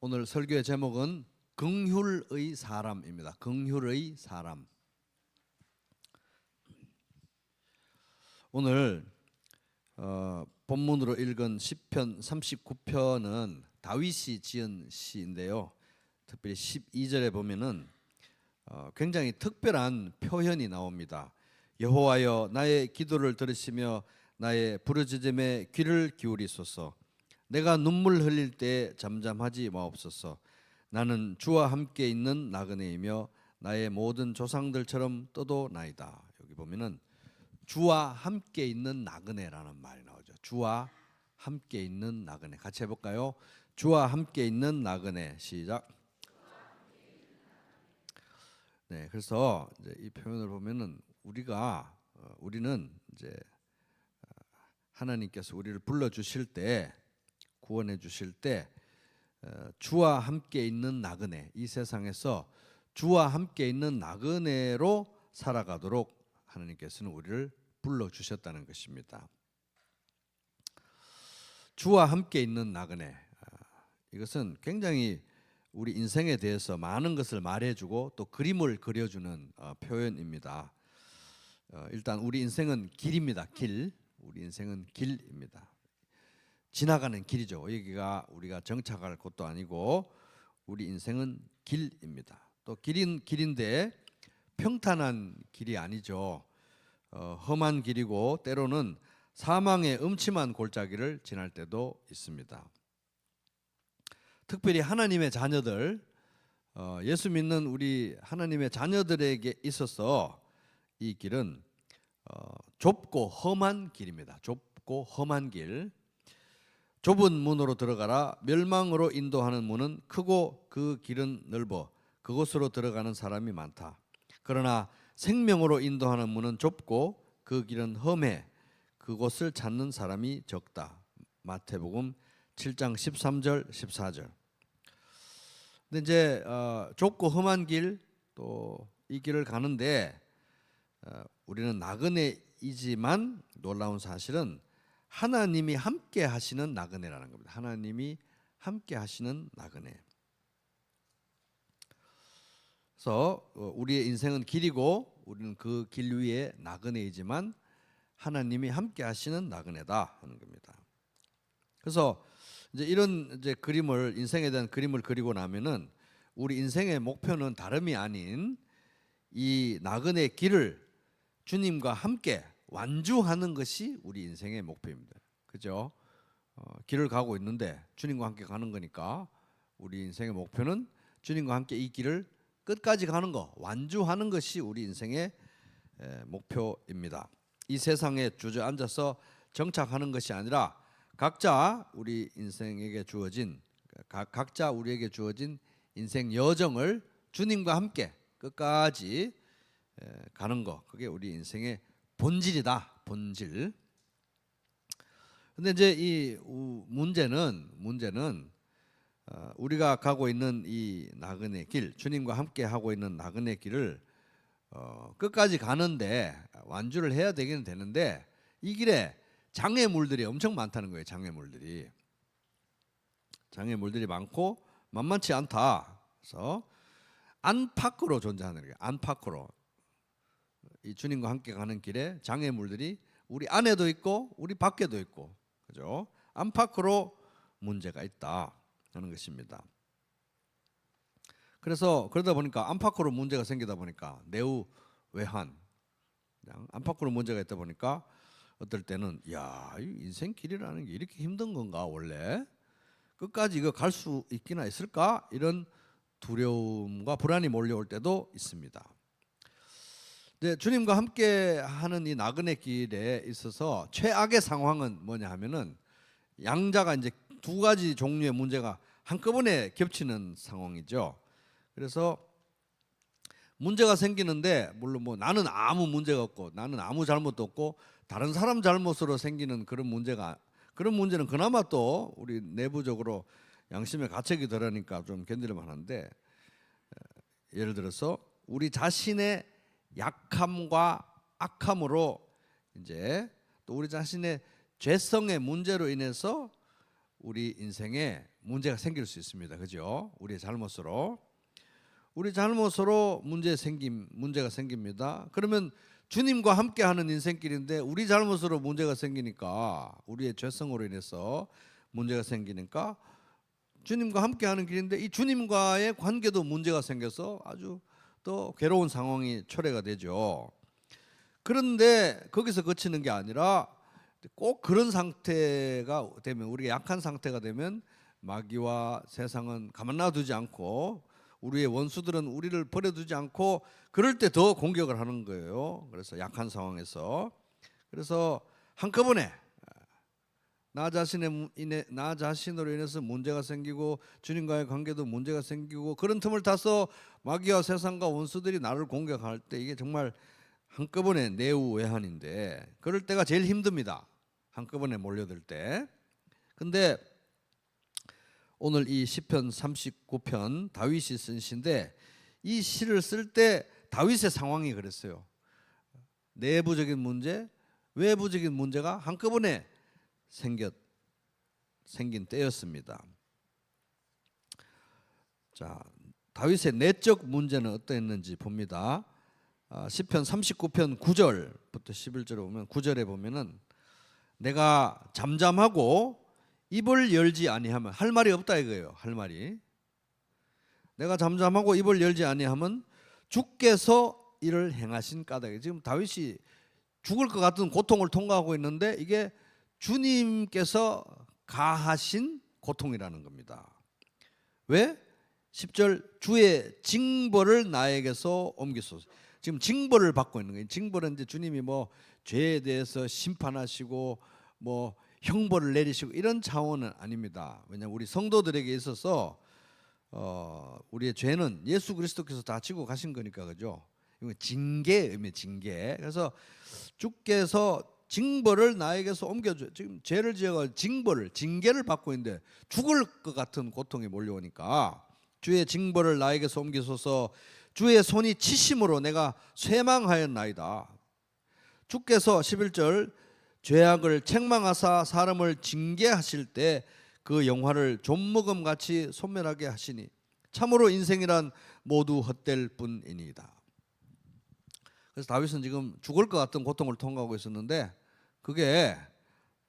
오늘 설교의 제목은 긍휼의 사람입니다. 긍휼의 사람. 오늘 본문으로 읽은 시편 39편은 다윗이 지은 시인데요. 특별히 12절에 보면은 굉장히 특별한 표현이 나옵니다. 여호와여 나의 기도를 들으시며 나의 부르짖음에 귀를 기울이소서. 내가 눈물 흘릴 때 잠잠하지 마옵소서. 나는 주와 함께 있는 나그네이며 나의 모든 조상들처럼 떠도나이다. 여기 보면은 주와 함께 있는 나그네라는 말이 나오죠. 주와 함께 있는 나그네. 같이 해볼까요? 주와 함께 있는 나그네. 시작. 네, 그래서 이제 이 표현을 보면은 우리는 이제 하나님께서 우리를 불러 주실 때, 구원해 주실 때 주와 함께 있는 나그네, 이 세상에서 주와 함께 있는 나그네로 살아가도록 하나님께서는 우리를 불러 주셨다는 것입니다. 주와 함께 있는 나그네, 이것은 굉장히 우리 인생에 대해서 많은 것을 말해주고 또 그림을 그려주는 표현입니다. 일단 우리 인생은 길입니다. 길. 우리 인생은 길입니다. 지나가는 길이죠. 여기가 우리가 정착할 곳도 아니고 우리 인생은 길입니다. 또 길인데 평탄한 길이 아니죠. 험한 길이고 때로는 사망의 음침한 골짜기를 지날 때도 있습니다. 특별히 하나님의 자녀들, 예수 믿는 우리 하나님의 자녀들에게 있어서 이 길은 좁고 험한 길입니다. 좁고 험한 길. 좁은 문으로 들어가라. 멸망으로 인도하는 문은 크고 그 길은 넓어 그곳으로 들어가는 사람이 많다. 그러나 생명으로 인도하는 문은 좁고 그 길은 험해 그곳을 찾는 사람이 적다. 마태복음 7장 13절 14절. 근데 이제 좁고 험한 길, 또 이 길을 가는데 우리는 나그네이지만 놀라운 사실은 하나님이 함께 하시는 나그네라는 겁니다. 하나님이 함께 하시는 나그네. 그래서 우리의 인생은 길이고 우리는 그 길 위에 나그네이지만 하나님이 함께 하시는 나그네다 하는 겁니다. 그래서 이제 이런 이제 그림을, 인생에 대한 그림을 그리고 나면은 우리 인생의 목표는 다름이 아닌 이 나그네 길을 주님과 함께 완주하는 것이 우리 인생의 목표입니다. 그죠? 길을 가고 있는데 주님과 함께 가는 거니까 우리 인생의 목표는 주님과 함께 이 길을 끝까지 가는 거, 완주하는 것이 우리 인생의 목표입니다. 이 세상에 주저앉아서 정착하는 것이 아니라 각자 우리 인생에게 주어진, 각자 우리에게 주어진 인생 여정을 주님과 함께 끝까지 가는 거, 그게 우리 인생의 본질이다. 본질. 근데 이제 이 문제는 우리가 가고 있는 이 나그네 길, 주님과 함께 하고 있는 나그네 길을 끝까지 가는데 완주를 해야 되기는 되는데 이 길에 장애물들이 엄청 많다는 거예요. 장애물들이 많고 만만치 않다. 그래서 안팎으로 존재하는 거예요. 안팎으로. 이 주님과 함께 가는 길에 장애물들이 우리 안에도 있고 우리 밖에도 있고, 그죠? 안팎으로 문제가 있다 하는 것입니다. 그래서 그러다 보니까 안팎으로 문제가 생기다 보니까 내우 외환, 안팎으로 문제가 있다 보니까 어떨 때는 이 인생 길이라는 게 이렇게 힘든 건가, 원래 끝까지 이거 갈 수 있기나 있을까, 이런 두려움과 불안이 몰려올 때도 있습니다. 네, 주님과 함께 하는 이 나그네 길에 있어서 최악의 상황은 뭐냐 하면은 양자가 이제 두 가지 종류의 문제가 한꺼번에 겹치는 상황이죠. 그래서 문제가 생기는데, 물론 뭐 나는 아무 문제가 없고 나는 아무 잘못도 없고 다른 사람 잘못으로 생기는 그런 문제는 그나마 또 우리 내부적으로 양심의 가책이 덜하니까 좀 견딜 만한데, 예를 들어서 우리 자신의 약함과 악함으로 이제 또 우리 자신의 죄성의 문제로 인해서 우리 인생에 문제가 생길 수 있습니다. 그죠? 우리의 잘못으로. 우리 잘못으로 문제가 생깁니다. 그러면 주님과 함께하는 인생길인데 우리 잘못으로 문제가 생기니까, 우리의 죄성으로 인해서 문제가 생기니까 주님과 함께하는 길인데 이 주님과의 관계도 문제가 생겨서 아주 또 괴로운 상황이 초래가 되죠. 그런데 거기서 그치는 게 아니라 꼭 그런 상태가 되면, 우리가 약한 상태가 되면 마귀와 세상은 가만 놔두지 않고, 우리의 원수들은 우리를 버려두지 않고 그럴 때 더 공격을 하는 거예요. 그래서 약한 상황에서, 그래서 한꺼번에 나 자신으로 인해서 문제가 생기고 주님과의 관계도 문제가 생기고, 그런 틈을 타서 마귀와 세상과 원수들이 나를 공격할 때 이게 정말 한꺼번에 내우외환인데, 그럴 때가 제일 힘듭니다. 한꺼번에 몰려들 때. 근데 오늘 이 시편 39편 다윗이 쓴 시인데, 이 시를 쓸 때 다윗의 상황이 그랬어요. 내부적인 문제, 외부적인 문제가 한꺼번에 생긴 때였습니다. 자, 다윗의 내적 문제는 어떠했는지 봅니다. 시편 39편 9절부터 11절에 보면, 9절에 보면은 내가 잠잠하고 입을 열지 아니하면, 할 말이 없다 이거예요. 할 말이. 내가 잠잠하고 입을 열지 아니하면 주께서 이를 행하신 까닭에, 지금 다윗이 죽을 것 같은 고통을 통과하고 있는데 이게 주님께서 가하신 고통이라는 겁니다. 왜? 10절 주의 징벌을 나에게서 옮기소서. 지금 징벌을 받고 있는 거예요. 징벌은 이제 주님이 뭐 죄에 대해서 심판하시고 뭐 형벌을 내리시고 이런 차원은 아닙니다. 왜냐하면 우리 성도들에게 있어서 우리의 죄는 예수 그리스도께서 다 지고 가신 거니까, 그죠? 이거 징계의 의미, 징계. 그래서 주께서 징벌을 나에게서 옮겨줘. 지금 죄를 지어가 징계를 받고 있는데 죽을 것 같은 고통이 몰려오니까 주의 징벌을 나에게서 옮기소서. 주의 손이 치심으로 내가 쇠망하였나이다. 주께서 11절 죄악을 책망하사 사람을 징계하실 때 그 영화를 좀먹음같이 소멸하게 하시니 참으로 인생이란 모두 헛될 뿐이니이다. 그래서 다윗은 지금 죽을 것 같은 고통을 통과하고 있었는데 그게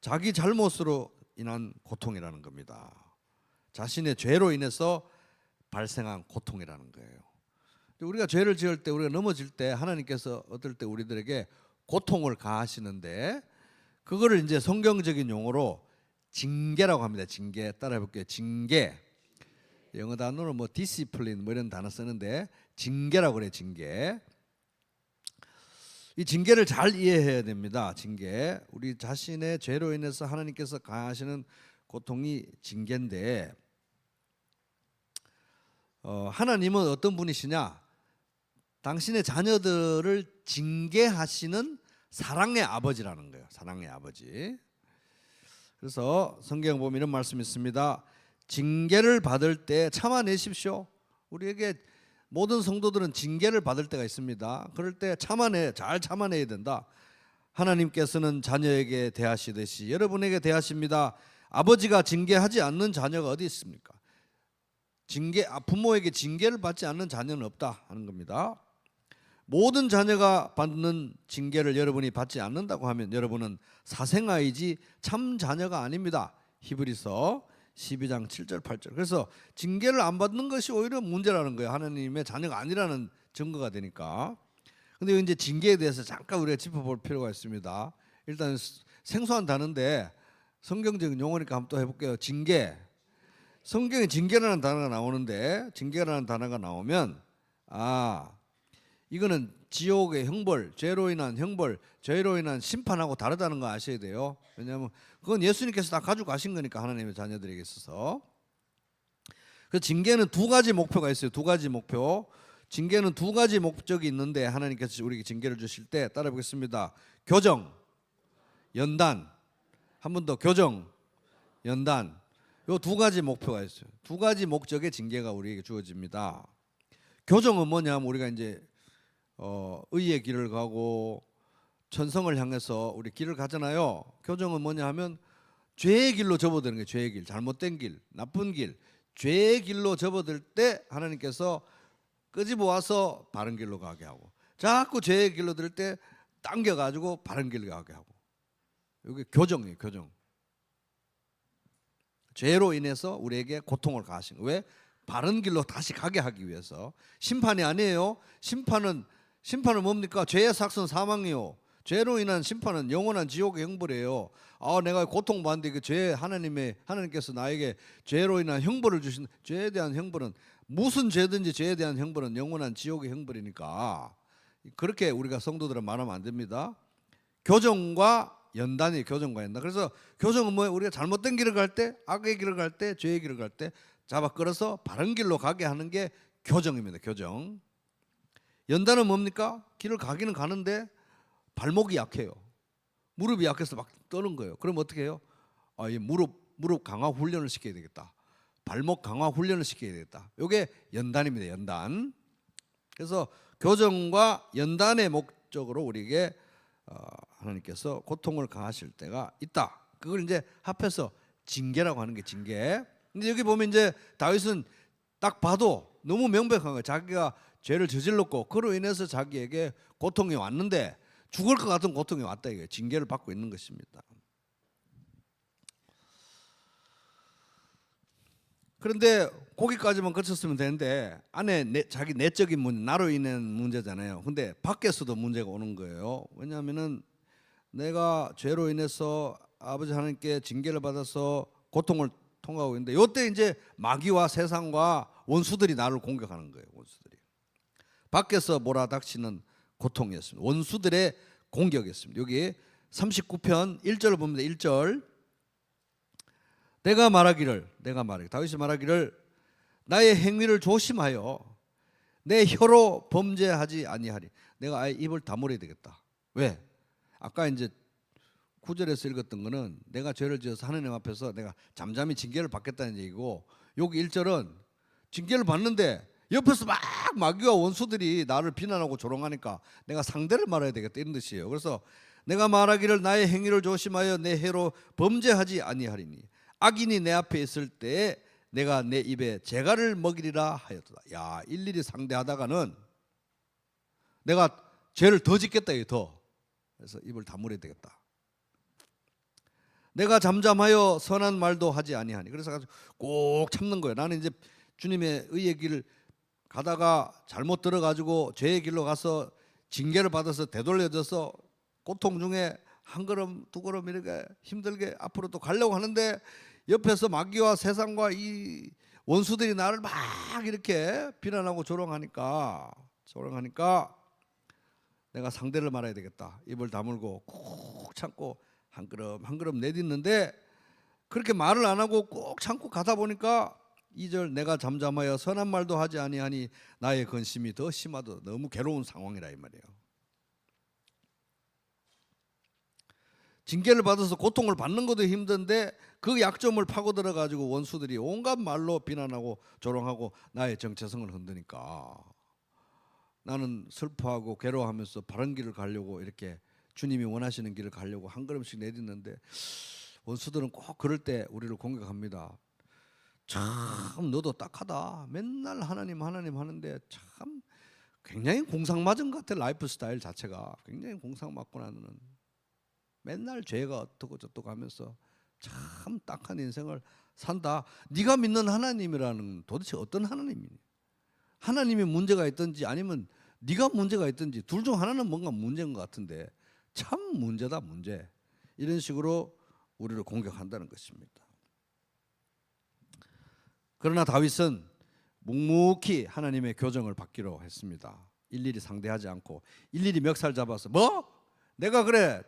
자기 잘못으로 인한 고통이라는 겁니다. 자신의 죄로 인해서 발생한 고통이라는 거예요. 우리가 죄를 지을 때, 우리가 넘어질 때 하나님께서 어떨 때 우리들에게 고통을 가하시는데, 그거를 이제 성경적인 용어로 징계라고 합니다. 징계. 따라해 볼게요. 징계. 영어 단어로 뭐 discipline 뭐 이런 단어 쓰는데 징계라고 그래요. 징계. 이 징계를 잘 이해해야 됩니다. 징계. 우리 자신의 죄로 인해서 하나님께서 가하시는 고통이 징계인데, 하나님은 어떤 분이시냐? 당신의 자녀들을 징계하시는 사랑의 아버지라는 거예요. 사랑의 아버지. 그래서 성경 보면 이런 말씀이 있습니다. 징계를 받을 때 참아내십시오. 우리에게 모든 성도들은 징계를 받을 때가 있습니다. 그럴 때 잘 참아내야 된다. 하나님께서는 자녀에게 대하시듯이 여러분에게 대하십니다. 아버지가 징계하지 않는 자녀가 어디 있습니까? 부모에게 징계를 받지 않는 자녀는 없다 하는 겁니다. 모든 자녀가 받는 징계를 여러분이 받지 않는다고 하면 여러분은 사생아이지 참 자녀가 아닙니다. 히브리서 12장 7절 8절. 그래서 징계를 안 받는 것이 오히려 문제라는 거예요. 하나님의 자녀가 아니라는 증거가 되니까. 근데 이제 징계에 대해서 잠깐 우리가 짚어볼 필요가 있습니다. 일단 생소한 단어인데 성경적인 용어니까 한번 또 해볼게요. 징계. 성경에 징계라는 단어가 나오는데, 징계라는 단어가 나오면 이거는 지옥의 형벌, 죄로 인한 형벌, 죄로 인한 심판하고 다르다는 거 아셔야 돼요. 왜냐하면 그건 예수님께서 다 가지고 가신 거니까, 하나님의 자녀들에게 있어서. 그 징계는 두 가지 목표가 있어요. 두 가지 목표. 징계는 두 가지 목적이 있는데 하나님께서 우리에게 징계를 주실 때 따라 보겠습니다. 교정, 연단. 한 번 더, 교정, 연단. 요 두 가지 목표가 있어요. 두 가지 목적의 징계가 우리에게 주어집니다. 교정은 뭐냐면 우리가 이제 의의 길을 가고 천성을 향해서 우리 길을 가잖아요. 교정은 뭐냐 하면 죄의 길로 접어드는 거예요. 죄의 길, 잘못된 길, 나쁜 길, 죄의 길로 접어들 때 하나님께서 끄집어 와서 바른 길로 가게 하고, 자꾸 죄의 길로 들 때 당겨가지고 바른 길로 가게 하고. 이게 교정이에요. 교정. 죄로 인해서 우리에게 고통을 가하신 거예요. 왜? 바른 길로 다시 가게 하기 위해서. 심판이 아니에요. 심판은 뭡니까? 죄의 삭은 사망이요. 죄로 인한 심판은 영원한 지옥의 형벌이에요. 내가 고통받는데 그 죄, 하나님께서 나에게 죄로 인한 형벌을 주신, 죄에 대한 형벌은, 무슨 죄든지 죄에 대한 형벌은 영원한 지옥의 형벌이니까 그렇게 우리가 성도들은 말하면 안 됩니다. 교정과 연단이, 교정과 연단. 그래서 교정은 뭐예요? 우리가 잘못된 길을 갈 때, 악의 길을 갈 때, 죄의 길을 갈 때 잡아 끌어서 바른 길로 가게 하는 게 교정입니다. 교정. 연단은 뭡니까? 길을 가기는 가는데 발목이 약해요. 무릎이 약해서 막 떠는 거예요. 그럼 어떻게 해요? 이 무릎 강화 훈련을 시켜야 되겠다. 발목 강화 훈련을 시켜야 되겠다. 이게 연단입니다. 연단. 그래서 교정과 연단의 목적으로 우리에게 하나님께서 고통을 가하실 때가 있다. 그걸 이제 합해서 징계라고 하는 게 징계. 근데 여기 보면 이제 다윗은 딱 봐도 너무 명백한 거예요. 자기가 죄를 저질렀고 그로 인해서 자기에게 고통이 왔는데 죽을 것 같은 고통이 왔다 이게 징계를 받고 있는 것입니다. 그런데 거기까지만 거쳤으면 되는데 안에 자기 내적인 문제, 나로 인한 문제잖아요. 근데 밖에서도 문제가 오는 거예요. 왜냐하면은 내가 죄로 인해서 아버지 하나님께 징계를 받아서 고통을 통과하고 있는데 이때 이제 마귀와 세상과 원수들이 나를 공격하는 거예요. 원수들이 밖에서 몰아닥치는 고통이었습니다. 원수들의 공격이었습니다. 여기 39편 1절을 봅니다. 1절 내가 말하기를 다윗이 말하기를 나의 행위를 조심하여 내 혀로 범죄하지 아니하리. 내가 아예 입을 다물어야 되겠다. 왜? 아까 이제 9절에서 읽었던 거는 내가 죄를 지어서 하나님 앞에서 내가 잠잠히 징계를 받겠다는 얘기고, 여기 1절은 징계를 받는데 옆에서 막 마귀와 원수들이 나를 비난하고 조롱하니까 내가 상대를 말해야 되겠다 이런 뜻이에요. 그래서 내가 말하기를 나의 행위를 조심하여 내 혀로 범죄하지 아니하리니 악인이 내 앞에 있을 때에 내가 내 입에 재갈을 먹이리라 하였도다. 야, 일일이 상대하다가는 내가 죄를 더 짓겠다 이게 더. 그래서 입을 다물어야 되겠다. 내가 잠잠하여 선한 말도 하지 아니하니. 그래서 꼭 참는 거예요. 나는 이제 주님의 의의 길을 가다가 잘못 들어가지고 죄의 길로 가서 징계를 받아서 되돌려져서 고통 중에 한 걸음 두 걸음 이렇게 힘들게 앞으로 또 가려고 하는데 옆에서 마귀와 세상과 이 원수들이 나를 막 이렇게 비난하고 조롱하니까 내가 상대를 말해야 되겠다. 입을 다물고 꾹 참고 한 걸음 내딛는데 그렇게 말을 안 하고 꼭 참고 가다 보니까 2절 내가 잠잠하여 선한 말도 하지 아니하니 나의 근심이 더 심하다. 너무 괴로운 상황이라 이 말이에요. 징계를 받아서 고통을 받는 것도 힘든데 그 약점을 파고들어 가지고 원수들이 온갖 말로 비난하고 조롱하고 나의 정체성을 흔드니까 나는 슬퍼하고 괴로워하면서 바른 길을 가려고 이렇게 주님이 원하시는 길을 가려고 한 걸음씩 내딛는데 원수들은 꼭 그럴 때 우리를 공격합니다. 참 너도 딱하다. 맨날 하나님 하는데 참 굉장히 공상맞은 것 같아. 라이프 스타일 자체가 굉장히 공상맞고 나는 맨날 죄가 어떻고 저떻고 하면서 참 딱한 인생을 산다. 네가 믿는 하나님이라는 도대체 어떤 하나님이니? 하나님이 문제가 있든지 아니면 네가 문제가 있든지 둘 중 하나는 뭔가 문제인 것 같은데 참 문제다 문제. 이런 식으로 우리를 공격한다는 것입니다. 그러나 다윗은 묵묵히 하나님의 교정을 받기로 했습니다. 일일이 상대하지 않고 일일이 멱살 잡아서 뭐? 내가 그래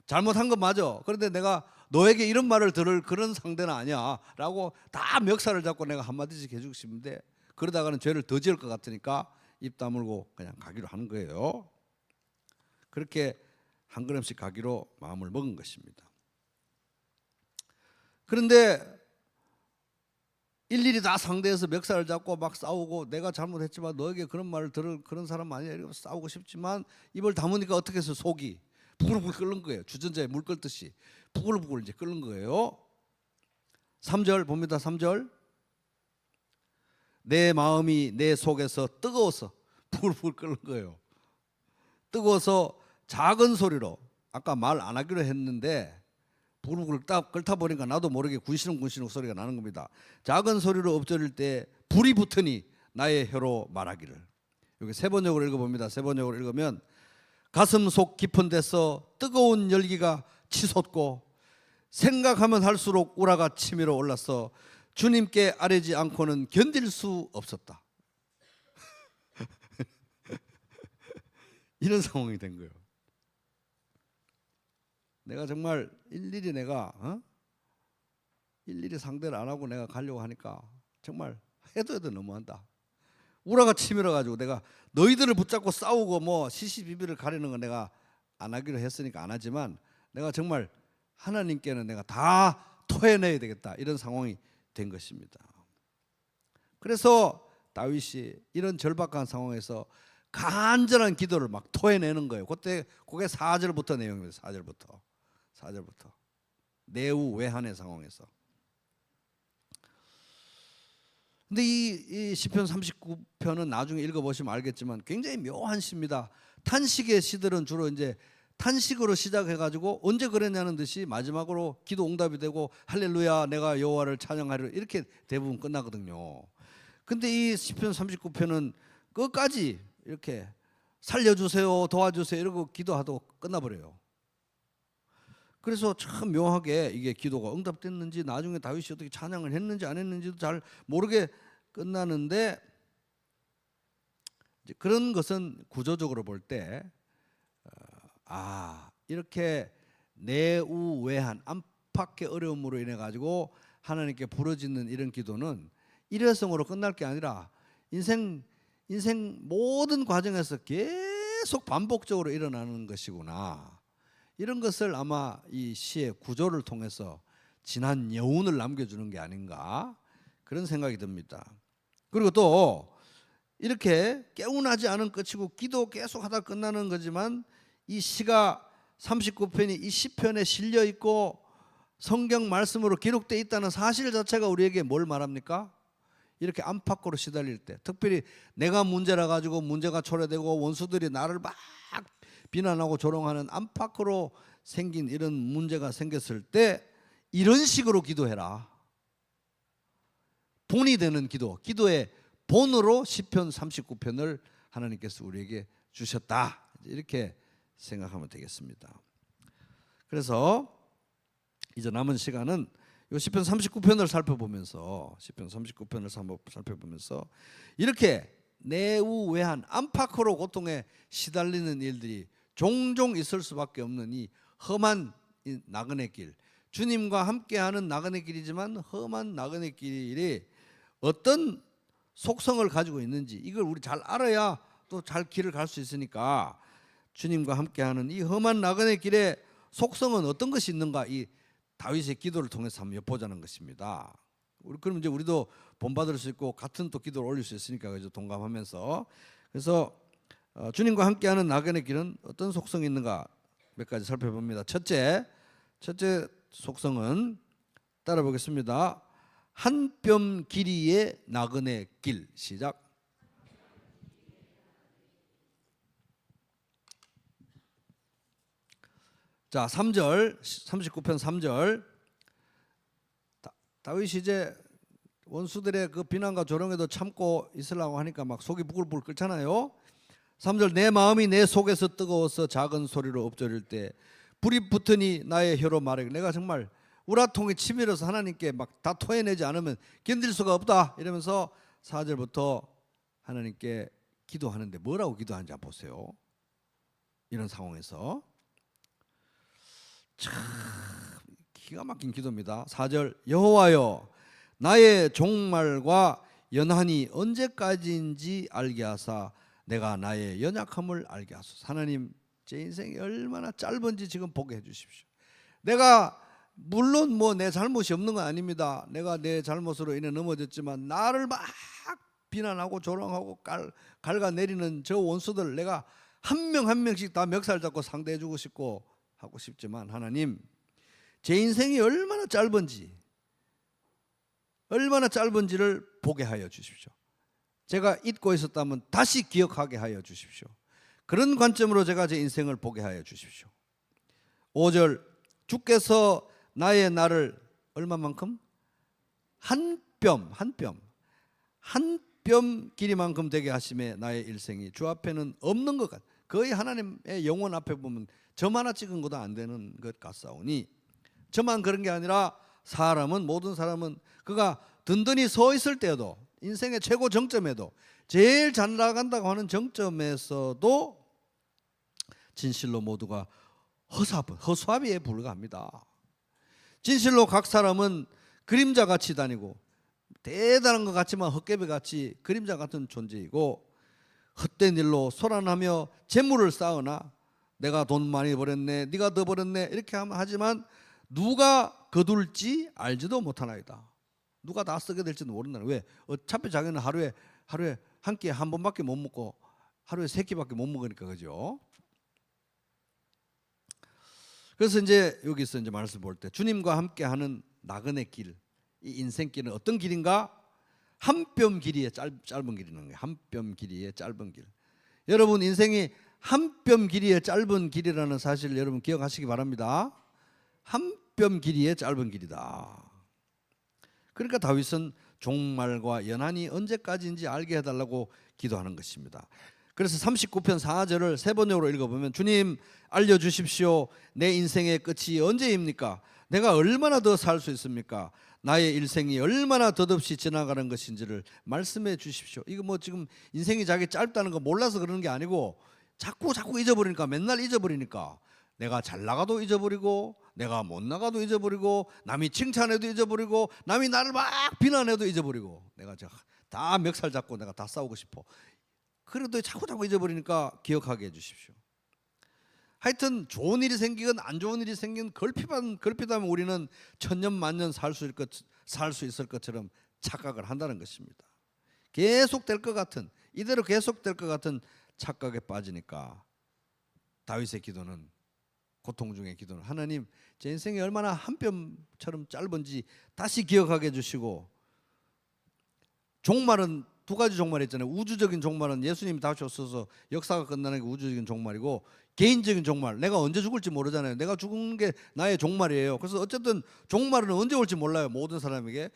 잘못한 건 맞아. 그런데 내가 너에게 이런 말을 들을 그런 상대는 아니야 라고 다 멱살을 잡고 내가 한마디씩 해주고 싶은데 그러다가는 죄를 더 지을 것 같으니까 입 다물고 그냥 가기로 하는 거예요. 그렇게 한 걸음씩 가기로 마음을 먹은 것입니다. 그런데 일일이 다 상대해서 멱살을 잡고 막 싸우고 내가 잘못했지만 너에게 그런 말을 들을 그런 사람 아니야 이러고 싸우고 싶지만 입을 다무니까 어떻게 해서 속이 부글부글 끓는 거예요. 주전자에 물 끓듯이 부글부글 이제 끓는 거예요. 3절 봅니다. 3절. 내 마음이 내 속에서 뜨거워서 불불 끓는 거예요. 뜨거워서 작은 소리로, 아까 말 안 하기로 했는데 불불 끓다 보니까 나도 모르게 군시렁군시렁 소리가 나는 겁니다. 작은 소리로 엎드릴 때 불이 붙으니 나의 혀로 말하기를. 여기 세 번역으로 읽어봅니다. 세 번역으로 읽으면 가슴 속 깊은 데서 뜨거운 열기가 치솟고 생각하면 할수록 우라가 치밀어 올라서 주님께 아뢰지 않고는 견딜 수 없었다. 이런 상황이 된 거예요. 내가 정말 일일이 일일이 상대를 안 하고 내가 가려고 하니까 정말 해도 너무한다. 우라가 치밀어 가지고 내가 너희들을 붙잡고 싸우고 뭐 시시비비를 가리는 건 내가 안 하기로 했으니까 안 하지만 내가 정말 하나님께는 내가 다 토해내야 되겠다, 이런 상황이 된 것입니다. 그래서 다윗이 이런 절박한 상황에서 간절한 기도를 막 토해내는 거예요. 그게 4절부터 내용입니다. 4절부터 내우 외한의 상황에서. 근데 이 시편 39편은 나중에 읽어보시면 알겠지만 굉장히 묘한 시입니다. 탄식의 시들은 주로 이제 탄식으로 시작해가지고 언제 그랬냐는 듯이 마지막으로 기도 응답이 되고 할렐루야 내가 여호와를 찬양하리라, 이렇게 대부분 끝나거든요. 근데 이 시편 39편은 끝까지 이렇게 살려주세요, 도와주세요 이러고 기도하고 끝나버려요. 그래서 참 묘하게 이게 기도가 응답됐는지 나중에 다윗이 어떻게 찬양을 했는지 안 했는지도 잘 모르게 끝나는데, 이제 그런 것은 구조적으로 볼 때 이렇게 내우외한 안팎의 어려움으로 인해 가지고 하나님께 부르짖는 이런 기도는 일회성으로 끝날 게 아니라 인생 모든 과정에서 계속 반복적으로 일어나는 것이구나, 이런 것을 아마 이 시의 구조를 통해서 진한 여운을 남겨주는 게 아닌가, 그런 생각이 듭니다. 그리고 또 이렇게 개운하지 않은 끝이고 기도 계속 하다 끝나는 거지만 이 시가 39편이 이 시편에 실려 있고 성경 말씀으로 기록되어 있다는 사실 자체가 우리에게 뭘 말합니까? 이렇게 안팎으로 시달릴 때, 특별히 내가 문제라 가지고 문제가 초래되고 원수들이 나를 막 비난하고 조롱하는 안팎으로 생긴 이런 문제가 생겼을 때 이런 식으로 기도해라. 본이 되는 기도, 기도의 본으로 시편 39편을 하나님께서 우리에게 주셨다, 이렇게 생각하면 되겠습니다. 그래서 이제 남은 시간은 이 시편 39편을 살펴보면서 이렇게 내우외한 안팎으로 고통에 시달리는 일들이 종종 있을 수밖에 없는 이 험한 나그네 길, 주님과 함께하는 나그네 길이지만 험한 나그네 길이 어떤 속성을 가지고 있는지 이걸 우리 잘 알아야 또 잘 길을 갈 수 있으니까, 주님과 함께하는 이 험한 나그네 길의 속성은 어떤 것이 있는가, 이 다윗의 기도를 통해서 한번 엿보자는 것입니다. 그럼 이제 우리도 본받을 수 있고 같은 또 기도를 올릴 수 있으니까 그래서 동감하면서, 그래서 주님과 함께하는 나그네 길은 어떤 속성이 있는가 몇 가지 살펴봅니다. 첫째 속성은 따라 보겠습니다. 한 뼘 길이의 나그네 길. 시작. 자, 3절 39편 3절. 다윗이 이제 원수들의 그 비난과 조롱에도 참고 있으려고 하니까 막 속이 부글부글 끓잖아요. 3절 내 마음이 내 속에서 뜨거워서 작은 소리로 엎드릴 때 불이 붙으니 나의 혀로 말하기를. 내가 정말 우라통이 치밀어서 하나님께 막 다 토해내지 않으면 견딜 수가 없다, 이러면서 4절부터 하나님께 기도하는데 뭐라고 기도하는지 한번 보세요. 이런 상황에서 참 기가 막힌 기도입니다. 4절 여호와여 나의 종말과 연한이 언제까지인지 알게 하사 내가 나의 연약함을 알게 하소서. 하나님, 제 인생이 얼마나 짧은지 지금 보게 해주십시오. 내가 물론 뭐 내 잘못이 없는 건 아닙니다. 내가 내 잘못으로 인해 넘어졌지만 나를 막 비난하고 조롱하고 갉아내리는 저 원수들 내가 한 명 한 명씩 다 멱살 잡고 상대해주고 싶고 하고 싶지만, 하나님 제 인생이 얼마나 짧은지 얼마나 짧은지를 보게 하여 주십시오. 제가 잊고 있었다면 다시 기억하게 하여 주십시오. 그런 관점으로 제가 제 인생을 보게 하여 주십시오. 5절, 주께서 나의 날을 얼마만큼? 한 뼘 길이만큼 되게 하심에 나의 일생이 주 앞에는 없는 것 같. 거의 하나님의 영혼 앞에 보면 점 하나 찍은 것도 안 되는 것 같사오니, 저만 그런 게 아니라 모든 사람은 그가 든든히 서 있을 때에도, 인생의 최고 정점에도, 제일 잘 나간다고 하는 정점에서도 진실로 모두가 허수아비에 불과합니다. 진실로 각 사람은 그림자같이 다니고 대단한 것 같지만 헛개비같이 그림자 같은 존재이고, 헛된 일로 소란하며 재물을 쌓으나 내가 돈 많이 벌었네, 네가 더 벌었네 이렇게 하지만 누가 거둘지 알지도 못하나이다. 누가 다 쓰게 될지도 모른다는. 왜? 어차피 자기는 하루에 한 끼 한 번밖에 못 먹고 하루에 3끼밖에 못 먹으니까. 그죠? 그래서 이제 여기서 이제 말씀 볼 때 주님과 함께하는 나그네 길, 이 인생길은 어떤 길인가? 한 뼘 길이의 짧은 길이라는 거예요. 한 뼘 길이의 짧은 길. 여러분 인생이 한 뼘 길이의 짧은 길이라는 사실을 여러분 기억하시기 바랍니다. 한 뼘 길이의 짧은 길이다. 그러니까 다윗은 종말과 연한이 언제까지인지 알게 해달라고 기도하는 것입니다. 그래서 39편 4절을 세 번역으로 읽어보면, 주님 알려주십시오. 내 인생의 끝이 언제입니까? 내가 얼마나 더 살 수 있습니까? 나의 일생이 얼마나 덧없이 지나가는 것인지를 말씀해 주십시오. 이거 뭐 지금 인생이 자기 짧다는 거 몰라서 그러는 게 아니고 자꾸 잊어버리니까, 맨날 잊어버리니까 내가 잘 나가도 잊어버리고 내가 못 나가도 잊어버리고 남이 칭찬해도 잊어버리고 남이 나를 막 비난해도 잊어버리고 내가 다 멱살 잡고 내가 다 싸우고 싶어. 그래도 자꾸 잊어버리니까 기억하게 해주십시오. 하여튼 좋은 일이 생기건 안 좋은 일이 생기건 걸핏하면 우리는 천년 만년 살 수 있을 것처럼 착각을 한다는 것입니다. 계속될 것 같은, 이대로 계속될 것 같은 착각에 빠지니까 다윗의 기도는, 고통 중의 기도는, 하나님 제 인생이 얼마나 한 뼘처럼 짧은지 다시 기억하게 해주시고, 종말은 두 가지 종말이 있잖아요. 우주적인 종말은 예수님이 다시 오셔서 역사가 끝나는 게 우주적인 종말이고, 개인적인 종말, 내가 언제 죽을지 모르잖아요. 내가 죽는 게 나의 종말이에요. 그래서 어쨌든 종말은 언제 올지 몰라요, 모든 사람에게.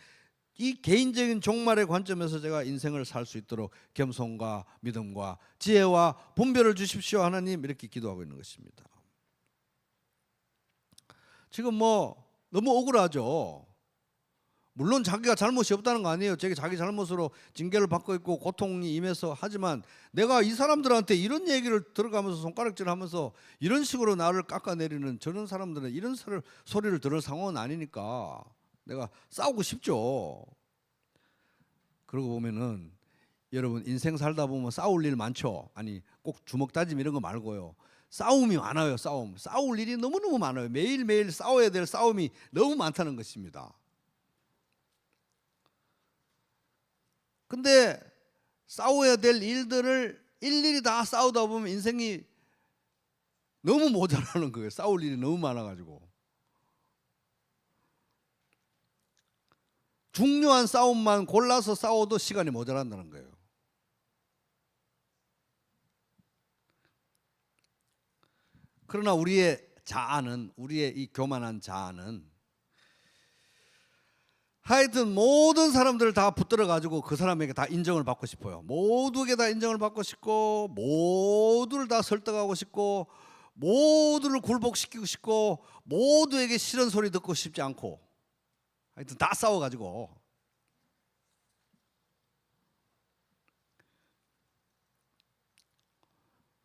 이 개인적인 종말의 관점에서 제가 인생을 살 수 있도록 겸손과 믿음과 지혜와 분별을 주십시오 하나님, 이렇게 기도하고 있는 것입니다. 지금 뭐 너무 억울하죠. 물론 자기가 잘못이 없다는 거 아니에요. 자기 잘못으로 징계를 받고 있고 고통이 임해서. 하지만 내가 이 사람들한테 이런 얘기를 들어가면서 손가락질하면서 이런 식으로 나를 깎아내리는 저런 사람들은 이런 소리를 들을 상황은 아니니까 내가 싸우고 싶죠. 그러고 보면은 여러분 인생 살다 보면 싸울 일 많죠. 아니 꼭 주먹 다짐 이런 거 말고요. 싸움이 많아요. 싸울 일이 너무너무 많아요. 매일매일 싸워야 될 싸움이 너무 많다는 것입니다. 근데 싸워야 될 일들을 일일이 다 싸우다 보면 인생이 너무 모자라는 거예요. 싸울 일이 너무 많아가지고. 중요한 싸움만 골라서 싸워도 시간이 모자란다는 거예요. 그러나 우리의 이 교만한 자아는 하여튼 모든 사람들을 다 붙들어 가지고 그 사람에게 다 인정을 받고 싶어요. 모두에게 다 인정을 받고 싶고, 모두를 다 설득하고 싶고, 모두를 굴복시키고 싶고, 모두에게 싫은 소리 듣고 싶지 않고, 하여튼 다 싸워가지고.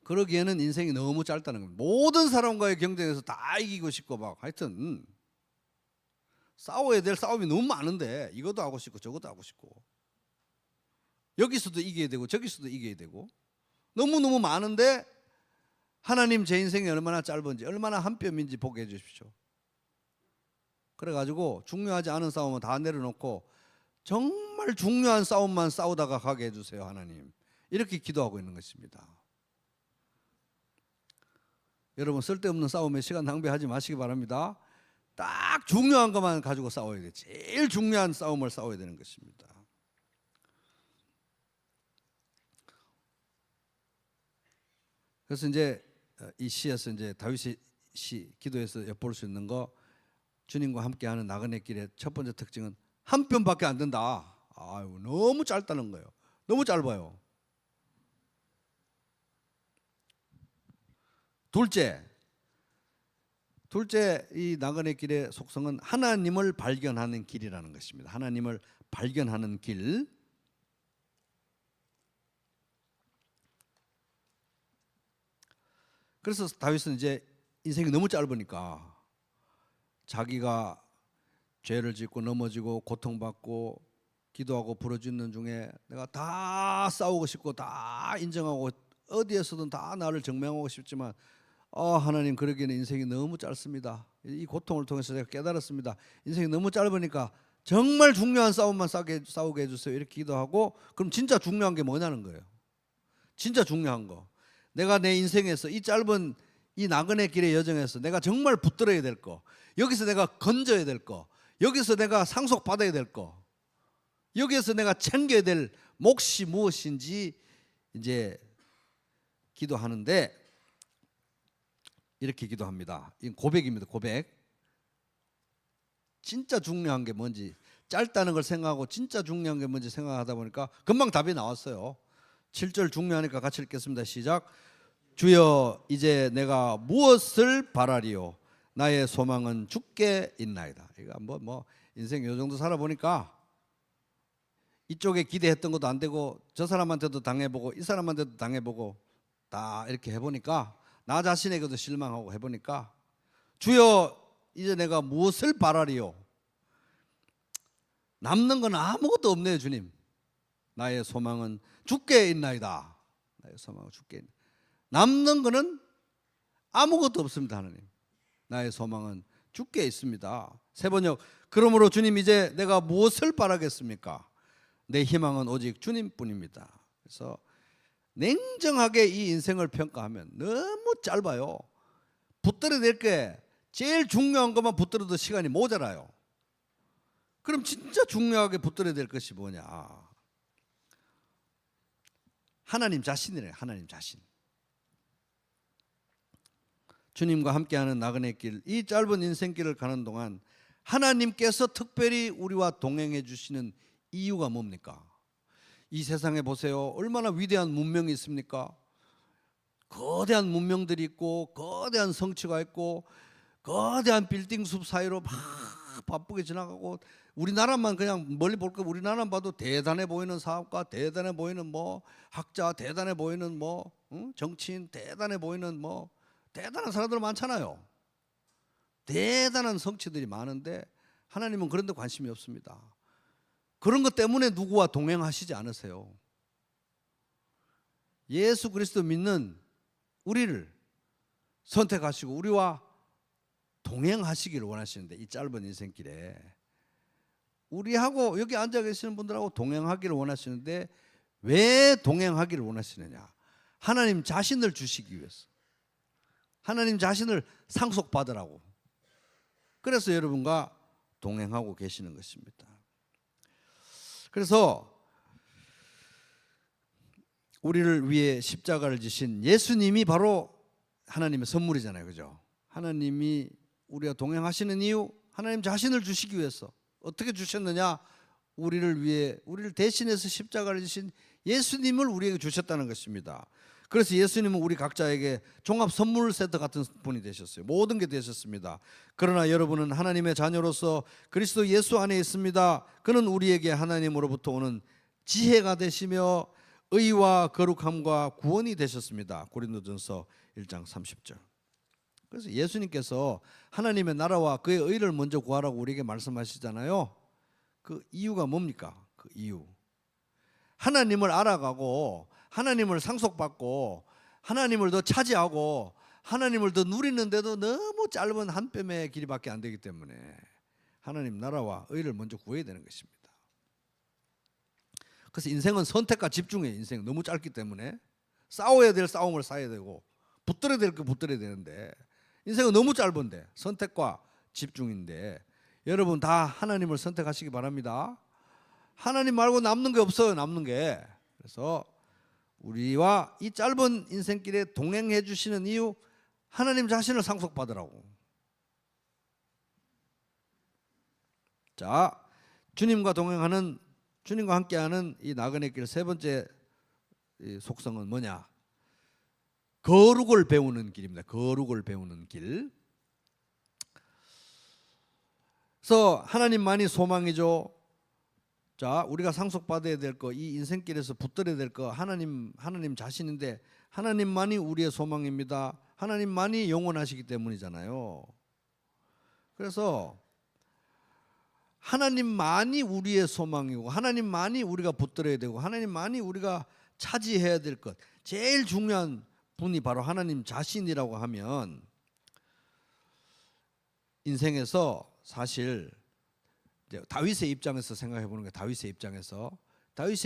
그러기에는 인생이 너무 짧다는 겁니다. 모든 사람과의 경쟁에서 다 이기고 싶고 막, 하여튼 싸워야 될 싸움이 너무 많은데 이것도 하고 싶고 저것도 하고 싶고, 여기서도 이겨야 되고 저기서도 이겨야 되고, 너무너무 많은데 하나님 제 인생이 얼마나 짧은지, 얼마나 한 뼘인지 보게 해주십시오. 그래가지고 중요하지 않은 싸움은 다 내려놓고 정말 중요한 싸움만 싸우다가 가게 해주세요 하나님. 이렇게 기도하고 있는 것입니다. 여러분 쓸데없는 싸움에 시간 낭비하지 마시기 바랍니다. 딱 중요한 것만 가지고 싸워야 돼. 제일 중요한 싸움을 싸워야 되는 것입니다. 그래서 이제 이 시에서 이제 다윗이 기도에서 엿볼 수 있는 거, 주님과 함께하는 나그네 길의 첫 번째 특징은 한 편밖에 안 된다. 아유, 너무 짧다는 거예요. 너무 짧아요. 둘째 이 나그네 길의 속성은 하나님을 발견하는 길이라는 것입니다. 하나님을 발견하는 길. 그래서 다윗은 이제 인생이 너무 짧으니까 자기가 죄를 짓고 넘어지고 고통받고 기도하고 부르짖는 중에 내가 다 싸우고 싶고 다 인정하고 어디에서든 다 나를 증명하고 싶지만 하나님, 그러기에는 인생이 너무 짧습니다. 이 고통을 통해서 제가 깨달았습니다. 인생이 너무 짧으니까 정말 중요한 싸움만 싸우게 해주세요. 이렇게 기도하고, 그럼 진짜 중요한 게 뭐냐는 거예요. 진짜 중요한 거, 내가 내 인생에서 이 짧은 이 나그네 길의 여정에서 내가 정말 붙들어야 될 거, 여기서 내가 건져야 될 거, 여기서 내가 상속받아야 될 거, 여기에서 내가 챙겨야 될 몫이 무엇인지 이제 기도하는데, 이렇게 기도합니다. 이건 고백입니다. 고백. 진짜 중요한 게 뭔지, 짧다는 걸 생각하고 진짜 중요한 게 뭔지 생각하다 보니까 금방 답이 나왔어요. 7절 중요하니까 같이 읽겠습니다. 시작. 주여, 이제 내가 무엇을 바라리요? 나의 소망은 주께 있나이다. 이거 뭐 인생 요 정도 살아보니까 이쪽에 기대했던 것도 안 되고, 저 사람한테도 당해보고 이 사람한테도 당해보고 다 이렇게 해보니까 나 자신에게도 실망하고 해보니까, 주여, 이제 내가 무엇을 바라리요? 남는 건 아무것도 없네요. 주님, 나의 소망은 주께 있나이다. 나의 소망은 주께 있나이다. 남는 거는 아무것도 없습니다. 하나님, 나의 소망은 주께 있습니다. 세 번역, 그러므로 주님, 이제 내가 무엇을 바라겠습니까? 내 희망은 오직 주님뿐입니다. 그래서 냉정하게 이 인생을 평가하면 너무 짧아요. 붙들어야 될 게 제일 중요한 것만 붙들어도 시간이 모자라요. 그럼 진짜 중요하게 붙들어야 될 것이 뭐냐? 하나님 자신이래요. 하나님 자신. 주님과 함께하는 나그네 길, 이 짧은 인생길을 가는 동안 하나님께서 특별히 우리와 동행해 주시는 이유가 뭡니까? 이 세상에 보세요. 얼마나 위대한 문명이 있습니까? 거대한 문명들이 있고, 거대한 성취가 있고, 거대한 빌딩 숲 사이로 막 바쁘게 지나가고, 우리나라만 그냥 멀리 볼 거, 우리나라만 봐도 대단해 보이는 사업가, 대단해 보이는 뭐 학자, 대단해 보이는 뭐 정치인, 대단해 보이는 뭐 대단한 사람들 많잖아요. 대단한 성취들이 많은데 하나님은 그런 데 관심이 없습니다. 그런 것 때문에 누구와 동행하시지 않으세요. 예수 그리스도 믿는 우리를 선택하시고 우리와 동행하시기를 원하시는데, 이 짧은 인생길에 우리하고 여기 앉아 계시는 분들하고 동행하기를 원하시는데, 왜 동행하기를 원하시느냐? 하나님 자신을 주시기 위해서, 하나님 자신을 상속받으라고. 그래서 여러분과 동행하고 계시는 것입니다. 그래서 우리를 위해 십자가를 지신 예수님이 바로 하나님의 선물이잖아요. 그죠? 하나님이 우리와 동행하시는 이유, 하나님 자신을 주시기 위해서. 어떻게 주셨느냐? 우리를 위해, 우리를 대신해서 십자가를 지신 예수님을 우리에게 주셨다는 것입니다. 그래서 예수님은 우리 각자에게 종합 선물 세트 같은 분이 되셨어요. 모든 게 되셨습니다. 그러나 여러분은 하나님의 자녀로서 그리스도 예수 안에 있습니다. 그는 우리에게 하나님으로부터 오는 지혜가 되시며 의와 거룩함과 구원이 되셨습니다. 고린도전서 1장 30절. 그래서 예수님께서 하나님의 나라와 그의 의를 먼저 구하라고 우리에게 말씀하시잖아요. 그 이유가 뭡니까? 그 이유, 하나님을 알아가고 하나님을 상속받고 하나님을 더 차지하고 하나님을 더 누리는데도 너무 짧은 한 뼘의 길이밖에 안 되기 때문에 하나님 나라와 의를 먼저 구해야 되는 것입니다. 그래서 인생은 선택과 집중이에요. 인생 너무 짧기 때문에 싸워야 될 싸움을 싸야 되고, 붙들어야 될 거 붙들어야 되는데 인생은 너무 짧은데 선택과 집중인데 여러분 다 하나님을 선택하시기 바랍니다. 하나님 말고 남는 게 없어요. 남는 게. 그래서 우리와 이 짧은 인생길에 동행해 주시는 이유, 하나님 자신을 상속받으라고. 자, 주님과 동행하는, 주님과 함께하는 이 나그네 길 세 번째 속성은 뭐냐? 거룩을 배우는 길입니다. 거룩을 배우는 길. 그래서 하나님만이 소망이죠. 자, 우리가 상속받아야 될 거, 이 인생길에서 붙들어야 될 거 하나님 자신인데 하나님만이 우리의 소망입니다. 하나님만이 영원하시기 때문이잖아요. 그래서 하나님만이 우리의 소망이고 하나님만이 우리가 붙들어야 되고 하나님만이 우리가 차지해야 될 것, 제일 중요한 분이 바로 하나님 자신이라고 하면 인생에서 사실 다윗의 입장에서 생각해 보는 게, 다윗의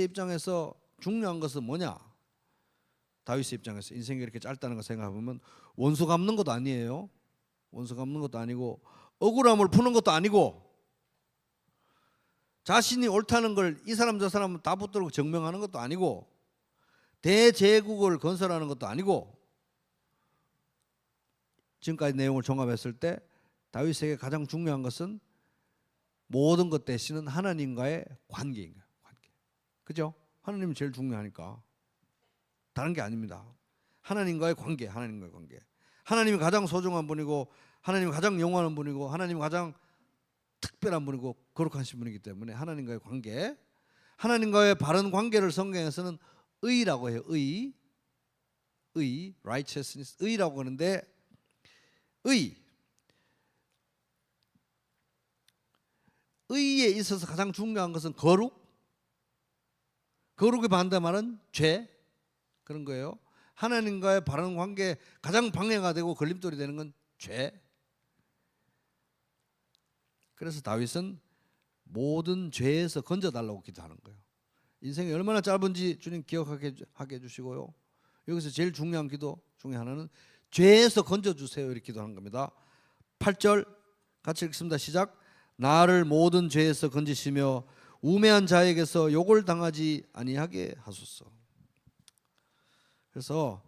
입장에서 중요한 것은 뭐냐? 다윗의 입장에서 인생이 이렇게 짧다는 거 생각해 보면 원수 갚는 것도 아니에요. 원수 갚는 것도 아니고 억울함을 푸는 것도 아니고 자신이 옳다는 걸 이 사람 저 사람 다 붙들고 증명하는 것도 아니고 대제국을 건설하는 것도 아니고, 지금까지 내용을 종합했을 때 다윗에게 가장 중요한 것은 모든 것 대신은 하나님과의 관계인 거예요. 관계. 그죠? 하나님이 제일 중요하니까. 다른 게 아닙니다. 하나님과의 관계, 하나님과의 관계. 하나님이 가장 소중한 분이고 하나님이 가장 영원한 분이고 하나님이 가장 특별한 분이고 거룩하신 분이기 때문에 하나님과의 관계, 하나님과의 바른 관계를 성경에서는 의라고 해요. 의, righteousness, 의라고 하는데 의에 있어서 가장 중요한 것은 거룩의 반대말은 죄, 그런 거예요. 하나님과의 바른 관계 가장 방해가 되고 걸림돌이 되는 건 죄. 그래서 다윗은 모든 죄에서 건져달라고 기도하는 거예요. 인생이 얼마나 짧은지 주님 기억하게 해주시고요. 여기서 제일 중요한 기도 중에 하나는 죄에서 건져주세요, 이렇게 기도하는 겁니다. 8절 같이 읽습니다. 시작. 나를 모든 죄에서 건지시며 우매한 자에게서 욕을 당하지 아니하게 하소서. 그래서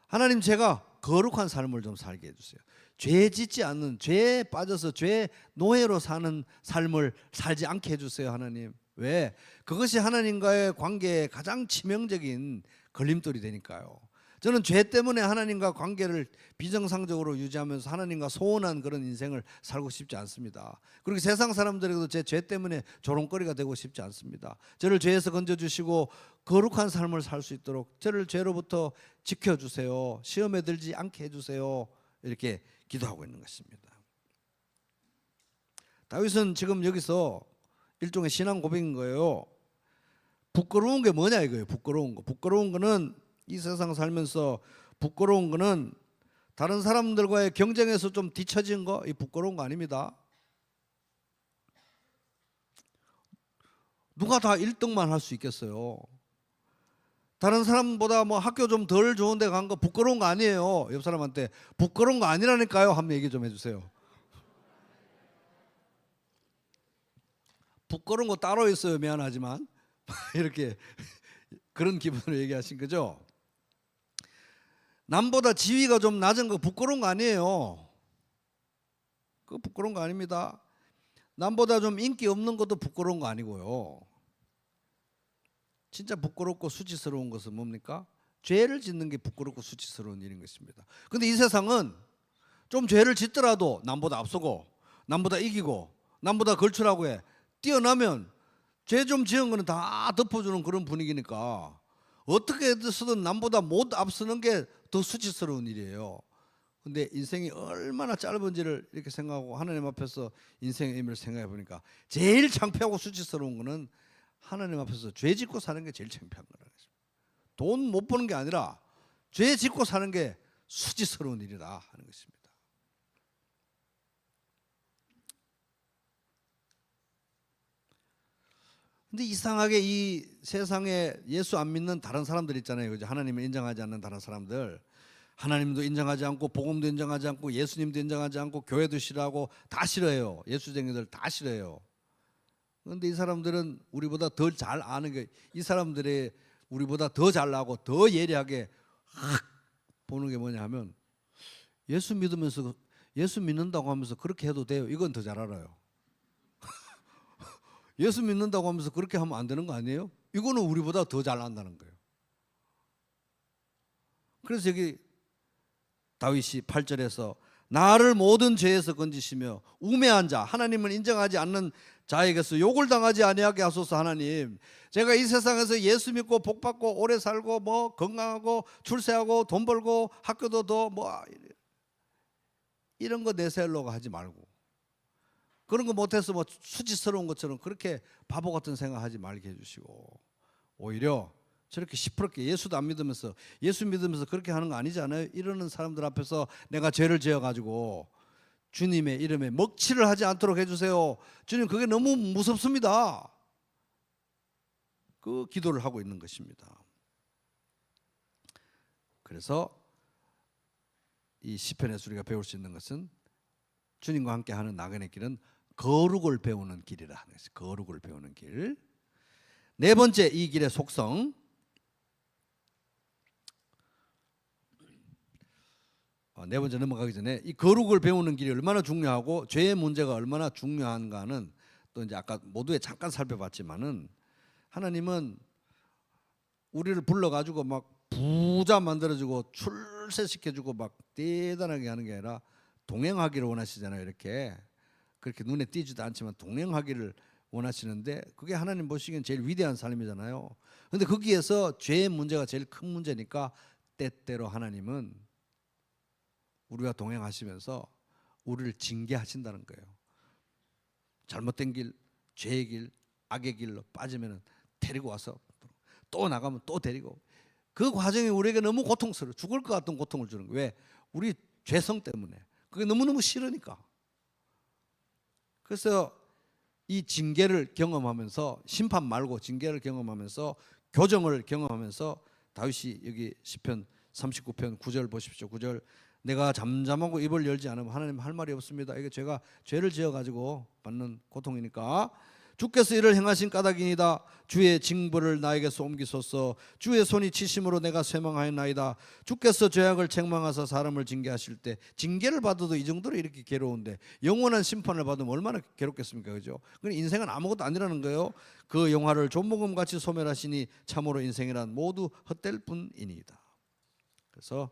하나님, 제가 거룩한 삶을 좀 살게 해주세요. 죄 짓지 않는, 죄에 빠져서 죄 노예로 사는 삶을 살지 않게 해주세요, 하나님. 왜? 그것이 하나님과의 관계에 가장 치명적인 걸림돌이 되니까요. 저는 죄 때문에 하나님과 관계를 비정상적으로 유지하면서 하나님과 소원한 그런 인생을 살고 싶지 않습니다. 그리고 세상 사람들에게도 제 죄 때문에 조롱거리가 되고 싶지 않습니다. 저를 죄에서 건져주시고 거룩한 삶을 살 수 있도록 저를 죄로부터 지켜주세요. 시험에 들지 않게 해주세요. 이렇게 기도하고 있는 것입니다. 다윗은 지금 여기서 일종의 신앙 고백인 거예요. 부끄러운 게 뭐냐 이거예요. 부끄러운 거. 부끄러운 거는 이 세상 살면서 부끄러운 거는 다른 사람들과의 경쟁에서 좀 뒤처진 거, 이 부끄러운 거 아닙니다. 누가 다 1등만 할 수 있겠어요? 다른 사람보다 뭐 학교 좀 덜 좋은 데 간 거 부끄러운 거 아니에요. 옆 사람한테 부끄러운 거 아니라니까요. 한번 얘기 좀 해주세요. 부끄러운 거 따로 있어요. 미안하지만 이렇게 그런 기분으로 얘기하신 거죠. 남보다 지위가 좀 낮은 거 부끄러운 거 아니에요. 그거 부끄러운 거 아닙니다. 남보다 좀 인기 없는 것도 부끄러운 거 아니고요. 진짜 부끄럽고 수치스러운 것은 뭡니까? 죄를 짓는 게 부끄럽고 수치스러운 일인 것입니다. 근데 이 세상은 좀 죄를 짓더라도 남보다 앞서고 남보다 이기고 남보다 걸출하고 해. 뛰어나면 죄 좀 지은 거는 다 덮어주는 그런 분위기니까 어떻게 해서든 남보다 못 앞서는 게 더 수치스러운 일이에요. 근데 인생이 얼마나 짧은지를 이렇게 생각하고 하나님 앞에서 인생의 의미를 생각해 보니까 제일 창피하고 수치스러운 거는 하나님 앞에서 죄 짓고 사는 게 제일 창피한 거라는 거죠. 돈 못 버는 게 아니라 죄 짓고 사는 게 수치스러운 일이다 하는 것입니다. 근데 이상하게 이 세상에 예수 안 믿는 다른 사람들 있잖아요. 그죠? 하나님을 인정하지 않는 다른 사람들. 하나님도 인정하지 않고 복음도 인정하지 않고 예수님도 인정하지 않고 교회도 싫어하고 다 싫어해요. 예수쟁이들 다 싫어해요. 그런데 이 사람들은 우리보다 더 잘 아는 게, 이 사람들이 우리보다 더 잘나고 더 예리하게 보는 게 뭐냐 하면, 예수 믿으면서 예수 믿는다고 하면서 그렇게 해도 돼요. 이건 더 잘 알아요. 예수 믿는다고 하면서 그렇게 하면 안 되는 거 아니에요? 이거는 우리보다 더 잘 안다는 거예요. 그래서 여기 다윗이 8절에서 나를 모든 죄에서 건지시며 우매한 자, 하나님을 인정하지 않는 자에게서 욕을 당하지 아니하게 하소서. 하나님, 제가 이 세상에서 예수 믿고 복 받고 오래 살고 뭐 건강하고 출세하고 돈 벌고 학교도 더 뭐 이런 거 내세우려고 하지 말고, 그런 거 못해서 뭐 수치스러운 것처럼 그렇게 바보 같은 생각하지 말게 해주시고, 오히려 저렇게 시퍼렇게 예수도 안 믿으면서 예수 믿으면서 그렇게 하는 거 아니잖아요. 이러는 사람들 앞에서 내가 죄를 지어가지고 주님의 이름에 먹칠을 하지 않도록 해주세요. 주님, 그게 너무 무섭습니다. 그 기도를 하고 있는 것입니다. 그래서 이 시편에서 우리가 배울 수 있는 것은, 주님과 함께하는 나그네 길은 거룩을 배우는 길이라 하는 것이, 거룩을 배우는 길. 네 번째, 이 길의 속성. 네 번째 넘어가기 전에 이 거룩을 배우는 길이 얼마나 중요하고 죄의 문제가 얼마나 중요한가는 또 이제 아까 모두에 잠깐 살펴봤지만은, 하나님은 우리를 불러가지고 막 부자 만들어주고 출세시켜주고 막 대단하게 하는 게 아니라 동행하기를 원하시잖아요. 이렇게 그렇게 눈에 띄지도 않지만 동행하기를 원하시는데, 그게 하나님 보시기엔 제일 위대한 삶이잖아요. 그런데 거기에서 죄의 문제가 제일 큰 문제니까 때때로 하나님은 우리와 동행하시면서 우리를 징계하신다는 거예요. 잘못된 길, 죄의 길, 악의 길로 빠지면 데리고 와서 또 나가면 또 데리고, 그 과정이 우리에게 너무 고통스러워. 죽을 것 같은 고통을 주는 거예요. 왜? 우리 죄성 때문에. 그게 너무너무 싫으니까. 그래서 이 징계를 경험하면서, 심판 말고 징계를 경험하면서, 교정을 경험하면서, 다윗이 여기 시편 39편 9절 보십시오. 9절, 내가 잠잠하고 입을 열지 않으면 하나님 할 말이 없습니다. 이게 제가 죄를 지어가지고 받는 고통이니까, 주께서 이를 행하신 까닭이니다. 주의 징벌을 나에게서 옮기소서. 주의 손이 치심으로 내가 쇠망하였나이다. 주께서 죄악을 책망하사 사람을 징계하실 때, 징계를 받아도 이 정도로 이렇게 괴로운데 영원한 심판을 받으면 얼마나 괴롭겠습니까? 그죠? 그러니까 인생은 아무것도 아니라는 거예요. 그 영화를 존목음같이 소멸하시니 참으로 인생이란 모두 헛될 뿐이니이다. 그래서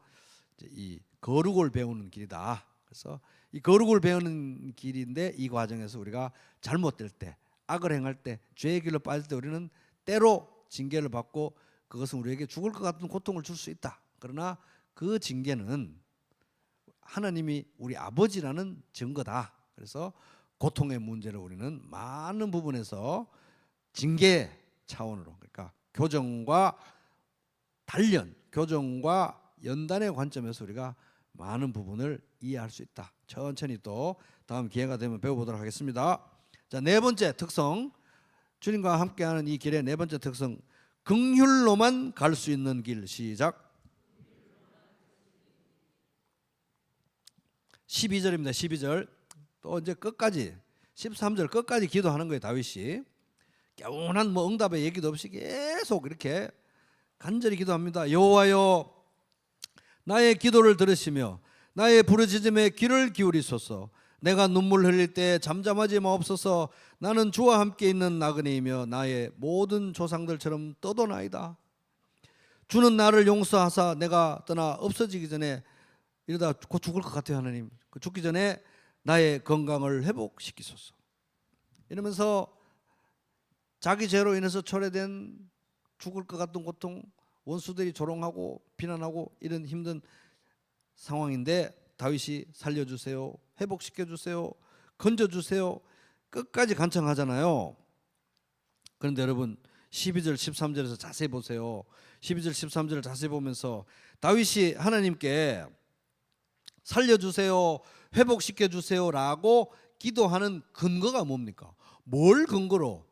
이 거룩을 배우는 길이다. 그래서 이 거룩을 배우는 길인데, 이 과정에서 우리가 잘못될 때, 악을 행할 때, 죄의 길로 빠질 때 우리는 때로 징계를 받고, 그것은 우리에게 죽을 것 같은 고통을 줄 수 있다. 그러나 그 징계는 하나님이 우리 아버지라는 증거다. 그래서 고통의 문제를 우리는 많은 부분에서 징계 차원으로, 그러니까 교정과 단련, 교정과 연단의 관점에서 우리가 많은 부분을 이해할 수 있다. 천천히 또 다음 기회가 되면 배워보도록 하겠습니다. 자, 네 번째 특성, 주님과 함께하는 이 길의 네 번째 특성, 긍휼로만 갈 수 있는 길. 시작. 12절입니다. 12절. 또 이제 끝까지 13절 끝까지 기도하는 거예요. 다윗이 개운한 뭐 응답의 얘기도 없이 계속 이렇게 간절히 기도합니다. 여호와여, 나의 기도를 들으시며 나의 부르짖음에 귀를 기울이소서. 내가 눈물 흘릴 때 잠잠하지 마옵소서. 나는 주와 함께 있는 나그네이며 나의 모든 조상들처럼 떠도나이다. 주는 나를 용서하사 내가 떠나 없어지기 전에, 이러다 곧 죽을 것 같아요. 하나님, 죽기 전에 나의 건강을 회복시키소서. 이러면서 자기 죄로 인해서 초래된 죽을 것 같은 고통, 원수들이 조롱하고 비난하고 이런 힘든 상황인데, 다윗이 살려주세요, 회복시켜주세요, 건져주세요, 끝까지 간청하잖아요. 그런데 여러분 12절 13절에서 자세히 보세요. 12절 13절을 자세히 보면서 다윗이 하나님께 살려주세요, 회복시켜주세요 라고 기도하는 근거가 뭡니까? 뭘 근거로,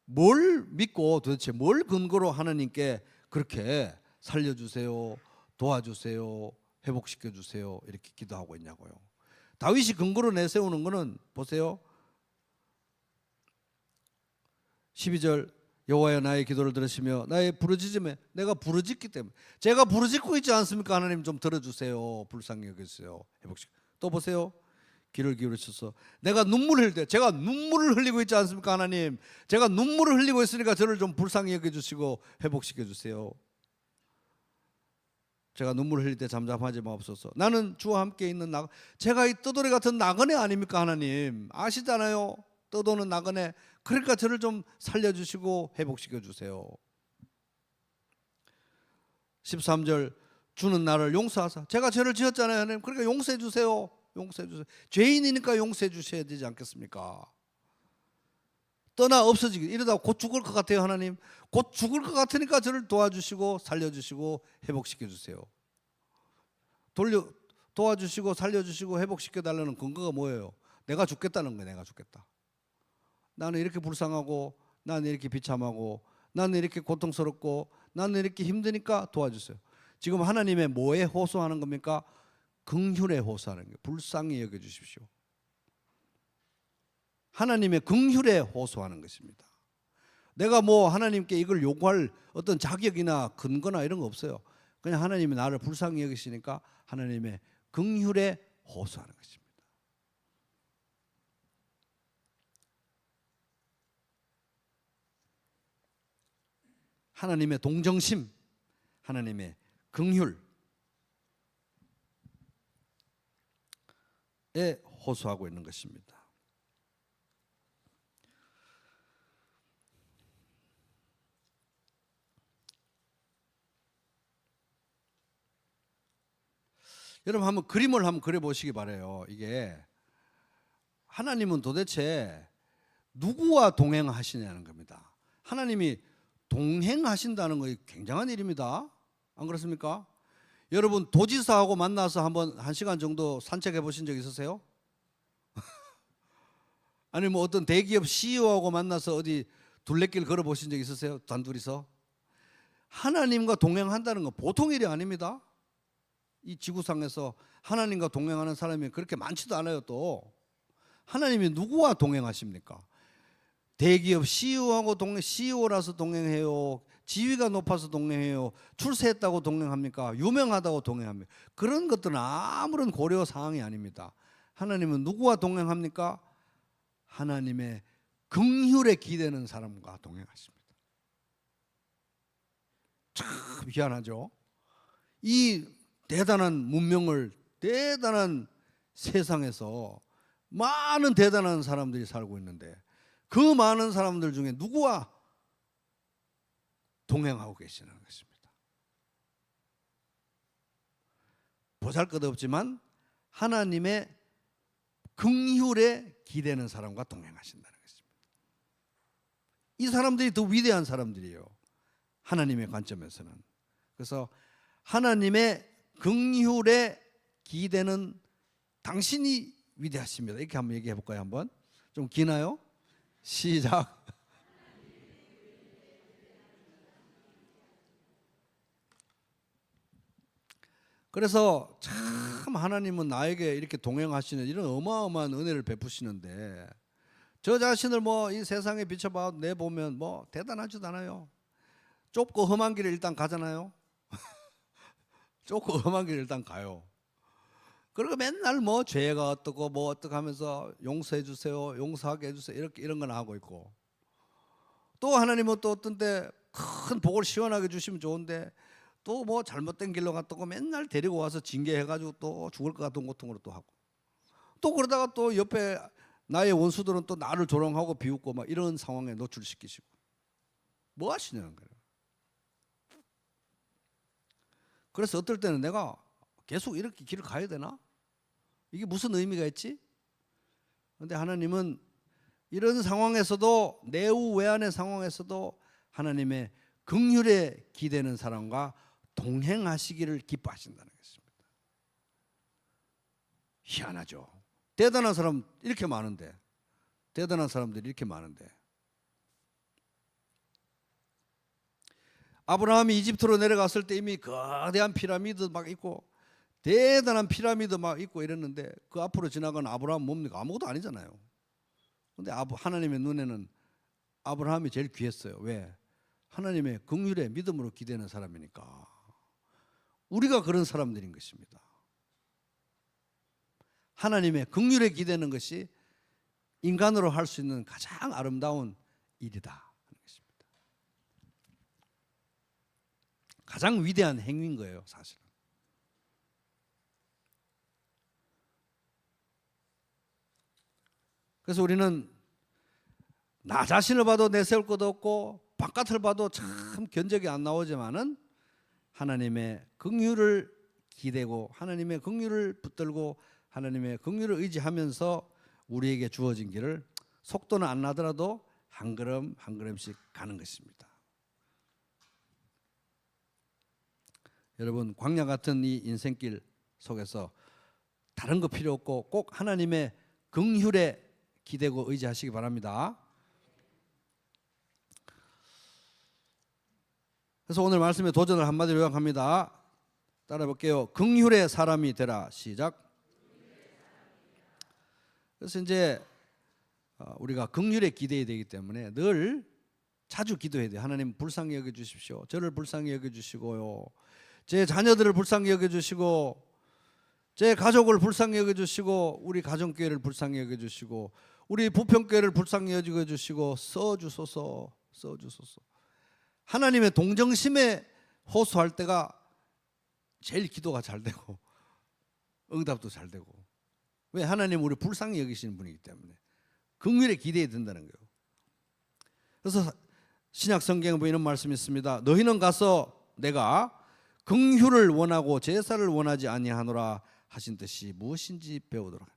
뭘 믿고, 도대체 뭘 근거로 하나님께 그렇게 살려주세요, 도와주세요, 회복시켜 주세요. 이렇게 기도하고 있냐고요. 다윗이 근거로 내세우는 거는 보세요. 12절 여호와여 나의 기도를 들으시며 나의 부르짖음에 내가 부르짖기 때문에 제가 부르짖고 있지 않습니까? 하나님 좀 들어주세요. 불쌍히 여기세요. 회복시켜. 또 보세요. 귀를 기울이셔서 내가 눈물을 흘릴 때 제가 눈물을 흘리고 있지 않습니까? 하나님 제가 눈물을 흘리고 있으니까 저를 좀 불쌍히 여겨주시고 회복시켜 주세요. 제가 눈물을 흘릴 때 잠잠하지 마옵소서. 나는 주와 함께 있는 제가 이 떠돌이 같은 나그네 아닙니까? 하나님 아시잖아요. 떠도는 나그네. 그러니까 저를 좀 살려주시고 회복시켜 주세요. 13절 주는 나를 용서하사. 제가 죄를 지었잖아요. 하나님 그러니까 용서해 주세요. 용서해 주세요. 죄인이니까 용서해 주셔야 되지 않겠습니까? 떠나 없어지기 이러다 곧 죽을 것 같아요. 하나님 곧 죽을 것 같으니까 저를 도와주시고 살려주시고 회복시켜 주세요. 도와주시고 살려주시고 회복시켜 달라는 근거가 뭐예요? 내가 죽겠다는 거예요. 내가 죽겠다. 나는 이렇게 불쌍하고 나는 이렇게 비참하고 나는 이렇게 고통스럽고 나는 이렇게 힘드니까 도와주세요. 지금 하나님의 뭐에 호소하는 겁니까? 긍휼에 호소하는 거예요. 불쌍히 여겨주십시오. 하나님의 긍휼에 호소하는 것입니다. 내가 뭐 하나님께 이걸 요구할 어떤 자격이나 근거나 이런 거 없어요. 그냥 하나님이 나를 불쌍히 여기시니까 하나님의 긍휼에 호소하는 것입니다. 하나님의 동정심, 하나님의 긍휼에 호소하고 있는 것입니다. 여러분 한번 그림을 한번 그려보시기 바라요. 이게 하나님은 도대체 누구와 동행하시냐는 겁니다. 하나님이 동행하신다는 거 굉장한 일입니다. 안 그렇습니까? 여러분 도지사하고 만나서 한번 1시간 정도 산책해 보신 적 있으세요? 아니면 뭐 어떤 대기업 CEO하고 만나서 어디 둘레길 걸어 보신 적 있으세요? 단둘이서? 하나님과 동행한다는 건 보통 일이 아닙니다. 이 지구상에서 하나님과 동행하는 사람이 그렇게 많지도 않아요. 또 하나님이 누구와 동행하십니까? 대기업 CEO하고 CEO라서 동행해요? 지위가 높아서 동행해요? 출세했다고 동행합니까? 유명하다고 동행합니까? 그런 것들은 아무런 고려 사항이 아닙니다. 하나님은 누구와 동행합니까? 하나님의 긍휼에 기대는 사람과 동행하십니다. 참 희한하죠? 이 대단한 문명을 대단한 세상에서 많은 대단한 사람들이 살고 있는데 그 많은 사람들 중에 누구와 동행하고 계시는 것입니다. 보잘것없지만 하나님의 긍휼에 기대는 사람과 동행하신다는 것입니다. 이 사람들이 더 위대한 사람들이에요. 하나님의 관점에서는. 그래서 하나님의 긍휼에 기대는 당신이 위대하십니다. 이렇게 한번 얘기해 볼까요? 한번 좀 기나요? 시작. 그래서 참 하나님은 나에게 이렇게 동행하시는 이런 어마어마한 은혜를 베푸시는데 저 자신을 뭐 이 세상에 비춰봐 내보면 뭐 대단하지도 않아요. 좁고 험한 길을 일단 가잖아요. 좁고 험한 길을 일단 가요. 그리고 맨날 뭐 죄가 어떻고 뭐 어떻게 하면서 용서해 주세요, 용서하게 해주세요 이렇게 이런 건 하고 있고 또 하나님은 또 어떤 때 큰 복을 시원하게 주시면 좋은데 또 뭐 잘못된 길로 갔다고 맨날 데리고 와서 징계해가지고 또 죽을 것 같은 고통으로 또 하고 또 그러다가 또 옆에 나의 원수들은 또 나를 조롱하고 비웃고 막 이런 상황에 노출시키시고 뭐 하시냐는 거예요. 그래서 어떨 때는 내가 계속 이렇게 길을 가야 되나? 이게 무슨 의미가 있지? 그런데 하나님은 이런 상황에서도 내우 외환의 상황에서도 하나님의 긍휼에 기대는 사람과 동행하시기를 기뻐하신다는 것입니다. 희한하죠. 대단한 사람 이렇게 많은데 대단한 사람들이 이렇게 많은데 아브라함이 이집트로 내려갔을 때 이미 거대한 피라미드 막 있고 대단한 피라미드 막 있고 이랬는데 그 앞으로 지나간 아브라함 뭡니까? 아무것도 아니잖아요. 근데 하나님의 눈에는 아브라함이 제일 귀했어요. 왜? 하나님의 긍휼에 믿음으로 기대는 사람이니까. 우리가 그런 사람들인 것입니다. 하나님의 긍휼에 기대는 것이 인간으로 할 수 있는 가장 아름다운 일이다 하는 것입니다. 가장 위대한 행위인 거예요, 사실은. 그래서 우리는 나 자신을 봐도 내세울 것도 없고 바깥을 봐도 참 견적이 안 나오지만은 하나님의 긍휼을 기대고 하나님의 긍휼을 붙들고 하나님의 긍휼을 의지하면서 우리에게 주어진 길을 속도는 안 나더라도 한 걸음 한 걸음씩 가는 것입니다. 여러분, 광야 같은 이 인생길 속에서 다른 거 필요 없고 꼭 하나님의 긍휼에 기대고 의지하시기 바랍니다. 그래서 오늘 말씀의 도전을 한마디로 요약합니다. 따라 볼게요. 긍휼의 사람이 되라. 시작. 그래서 이제 우리가 긍휼에 기대야 되기 때문에 늘 자주 기도해야 돼요. 하나님 불쌍히 여겨주십시오. 저를 불쌍히 여겨주시고요. 제 자녀들을 불쌍히 여겨주시고 제 가족을 불쌍히 여겨주시고 우리 가정교회를 불쌍히 여겨주시고 우리 부평교회를 불쌍히 여겨주시고 써주소서. 하나님의 동정심에 호소할 때가 제일 기도가 잘 되고 응답도 잘 되고. 왜? 하나님 우리 불쌍히 여기시는 분이기 때문에 긍휼에 기대해야 된다는 거예요. 그래서 신약 성경에 보면 이런 말씀이 있습니다. 너희는 가서 내가 긍휼을 원하고 제사를 원하지 아니하노라 하신 뜻이 무엇인지 배우도록.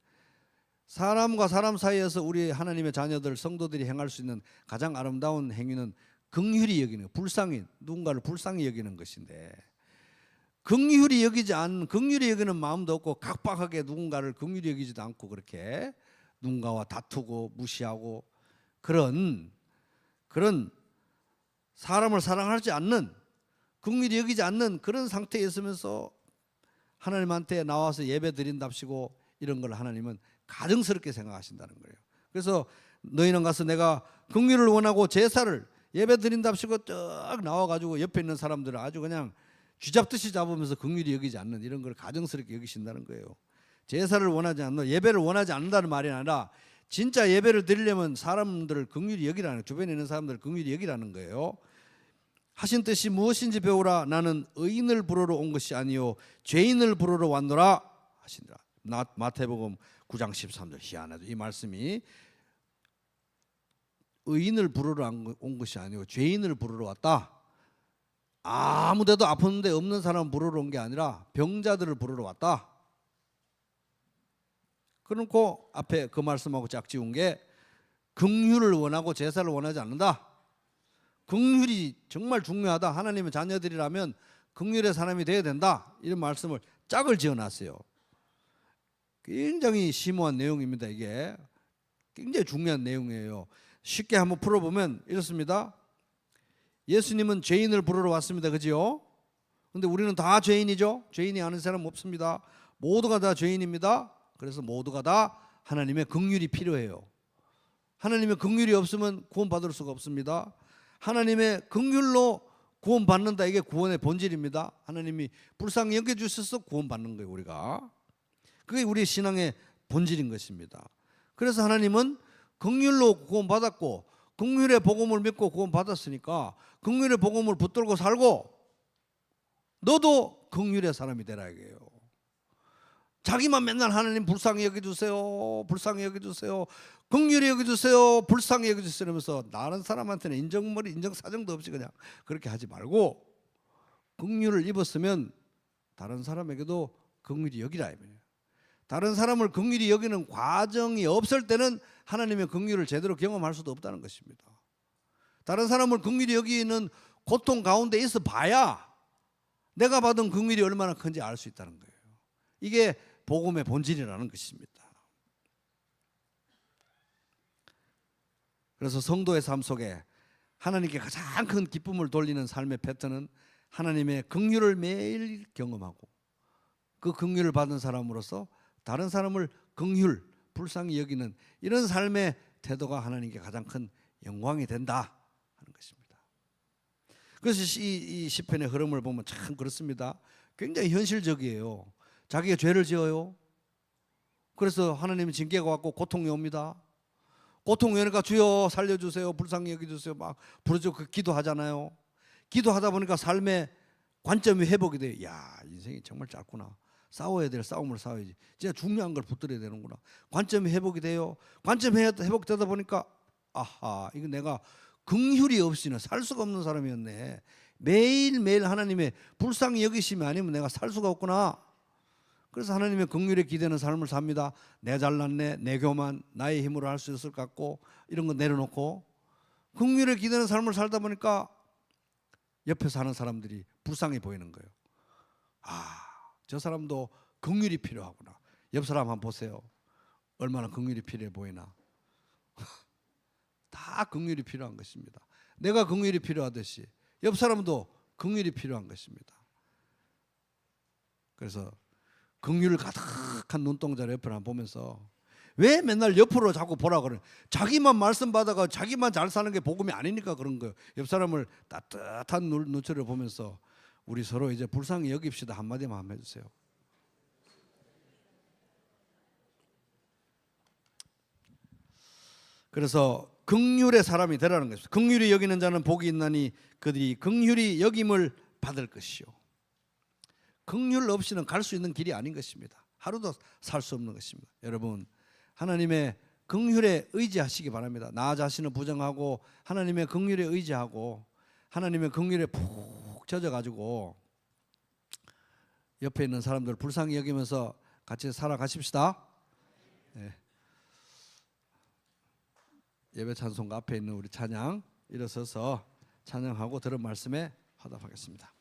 사람과 사람 사이에서 우리 하나님의 자녀들 성도들이 행할 수 있는 가장 아름다운 행위는 긍휼히 여기는, 불쌍히, 누군가를 불쌍히 여기는 것인데 긍휼히 여기는 마음도 없고 각박하게 누군가를 긍휼히 여기지도 않고 그렇게 누군가와 다투고 무시하고 그런 사람을 사랑하지 않는, 긍휼히 여기지 않는 그런 상태에 있으면서 하나님한테 나와서 예배 드린답시고 이런 걸 하나님은 가증스럽게 생각하신다는 거예요. 그래서 너희는 가서 내가 긍휼을 원하고 제사를 예배 드린답시고 쭉 나와가지고 옆에 있는 사람들을 아주 그냥 쥐잡듯이 잡으면서 긍휼히 여기지 않는 이런 걸 가증스럽게 여기신다는 거예요. 제사를 원하지 않는, 예배를 원하지 않는다는 말이 아니라 진짜 예배를 드리려면 사람들을 긍휼히 여기라는, 주변에 있는 사람들을 긍휼히 여기라는 거예요. 하신 뜻이 무엇인지 배우라. 나는 의인을 부르러 온 것이 아니요 죄인을 부르러 왔노라 하시니라. 마태복음 9장 13절. 희한하죠. 이 말씀이 의인을 부르러 온 것이 아니고 죄인을 부르러 왔다. 아무데도 아픈데 없는 사람 부르러 온 게 아니라 병자들을 부르러 왔다. 그러고 앞에 그 말씀하고 짝지은 게 긍휼을 원하고 제사를 원하지 않는다. 긍휼이 정말 중요하다. 하나님의 자녀들이라면 긍휼의 사람이 되어야 된다. 이런 말씀을 짝을 지어놨어요. 굉장히 심오한 내용입니다. 이게 굉장히 중요한 내용이에요. 쉽게 한번 풀어보면 이렇습니다. 예수님은 죄인을 부르러 왔습니다. 그지요? 근데 우리는 다 죄인이죠. 죄인이 아는 사람 없습니다. 모두가 다 죄인입니다. 그래서 모두가 다 하나님의 긍휼이 필요해요. 하나님의 긍휼이 없으면 구원받을 수가 없습니다. 하나님의 긍휼로 구원받는다. 이게 구원의 본질입니다. 하나님이 불쌍히 여겨주셔서 구원받는 거예요. 우리가. 그게 우리 신앙의 본질인 것입니다. 그래서 하나님은 긍휼로 구원받았고 긍휼의 복음을 믿고 구원받았으니까 긍휼의 복음을 붙들고 살고 너도 긍휼의 사람이 되라 이게요. 자기만 맨날 하나님 불쌍히 여겨주세요, 불쌍히 여겨주세요, 긍휼히 여겨주세요, 불쌍히 여겨주세요 이러면서 다른 사람한테는 인정사정도 없이 그냥 그렇게 하지 말고 긍휼을 입었으면 다른 사람에게도 긍휼히 여기라 이거예요. 다른 사람을 긍휼히 여기는 과정이 없을 때는 하나님의 긍휼을 제대로 경험할 수도 없다는 것입니다. 다른 사람을 긍휼히 여기는 고통 가운데 있어 봐야 내가 받은 긍휼이 얼마나 큰지 알 수 있다는 거예요. 이게 복음의 본질이라는 것입니다. 그래서 성도의 삶 속에 하나님께 가장 큰 기쁨을 돌리는 삶의 패턴은 하나님의 긍휼을 매일 경험하고 그 긍휼을 받은 사람으로서 다른 사람을 긍휼, 불쌍히 여기는 이런 삶의 태도가 하나님께 가장 큰 영광이 된다 하는 것입니다. 그래서 이 시편의 흐름을 보면 참 그렇습니다. 굉장히 현실적이에요. 자기가 죄를 지어요. 그래서 하나님이 징계가 왔고 고통이 옵니다. 고통이 오니까 주여 살려주세요, 불쌍히 여겨주세요 막 부르짖고 기도하잖아요. 기도하다 보니까 삶의 관점이 회복이 돼요. 야, 인생이 정말 짧구나. 싸워야 될 싸움을 싸워야지. 진짜 중요한 걸 붙들어야 되는구나. 관점이 회복이 돼요. 관점이 회복되다 보니까 아하, 이거 내가 긍휼이 없이는 살 수가 없는 사람이었네. 매일매일 하나님의 불쌍히 여기심이 아니면 내가 살 수가 없구나. 그래서 하나님의 긍휼에 기대는 삶을 삽니다. 내 잘났네, 내 교만, 나의 힘으로 할 수 있을 것 같고 이런 거 내려놓고 긍휼에 기대는 삶을 살다 보니까 옆에 사는 사람들이 불쌍해 보이는 거예요. 아, 저 사람도 긍휼이 필요하구나. 옆 사람 한번 보세요. 얼마나 긍휼이 필요해 보이나. 다 긍휼이 필요한 것입니다. 내가 긍휼이 필요하듯이 옆 사람도 긍휼이 필요한 것입니다. 그래서 긍휼을 가득한 눈동자를 옆을 한번 보면서 왜 맨날 옆으로 자꾸 보라 그래? 자기만 말씀 받아가 자기만 잘 사는 게 복음이 아니니까 그런 거예요. 옆 사람을 따뜻한 눈초리를 보면서 우리 서로 이제 불쌍히 여깁시다 한마디만 한번 해주세요. 그래서 긍휼의 사람이 되라는 것입니다. 긍휼히 여기는 자는 복이 있나니 그들이 긍휼히 여김을 받을 것이요. 긍휼 없이는 갈 수 있는 길이 아닌 것입니다. 하루도 살 수 없는 것입니다. 여러분, 하나님의 긍휼에 의지하시기 바랍니다. 나 자신을 부정하고 하나님의 긍휼에 의지하고 하나님의 긍휼에 푹 젖어가지고 옆에 있는 사람들 불쌍히 여기면서 같이 살아가십시다. 네. 예배 찬송가 앞에 있는 우리 찬양 일어서서 찬양하고 들은 말씀에 화답하겠습니다.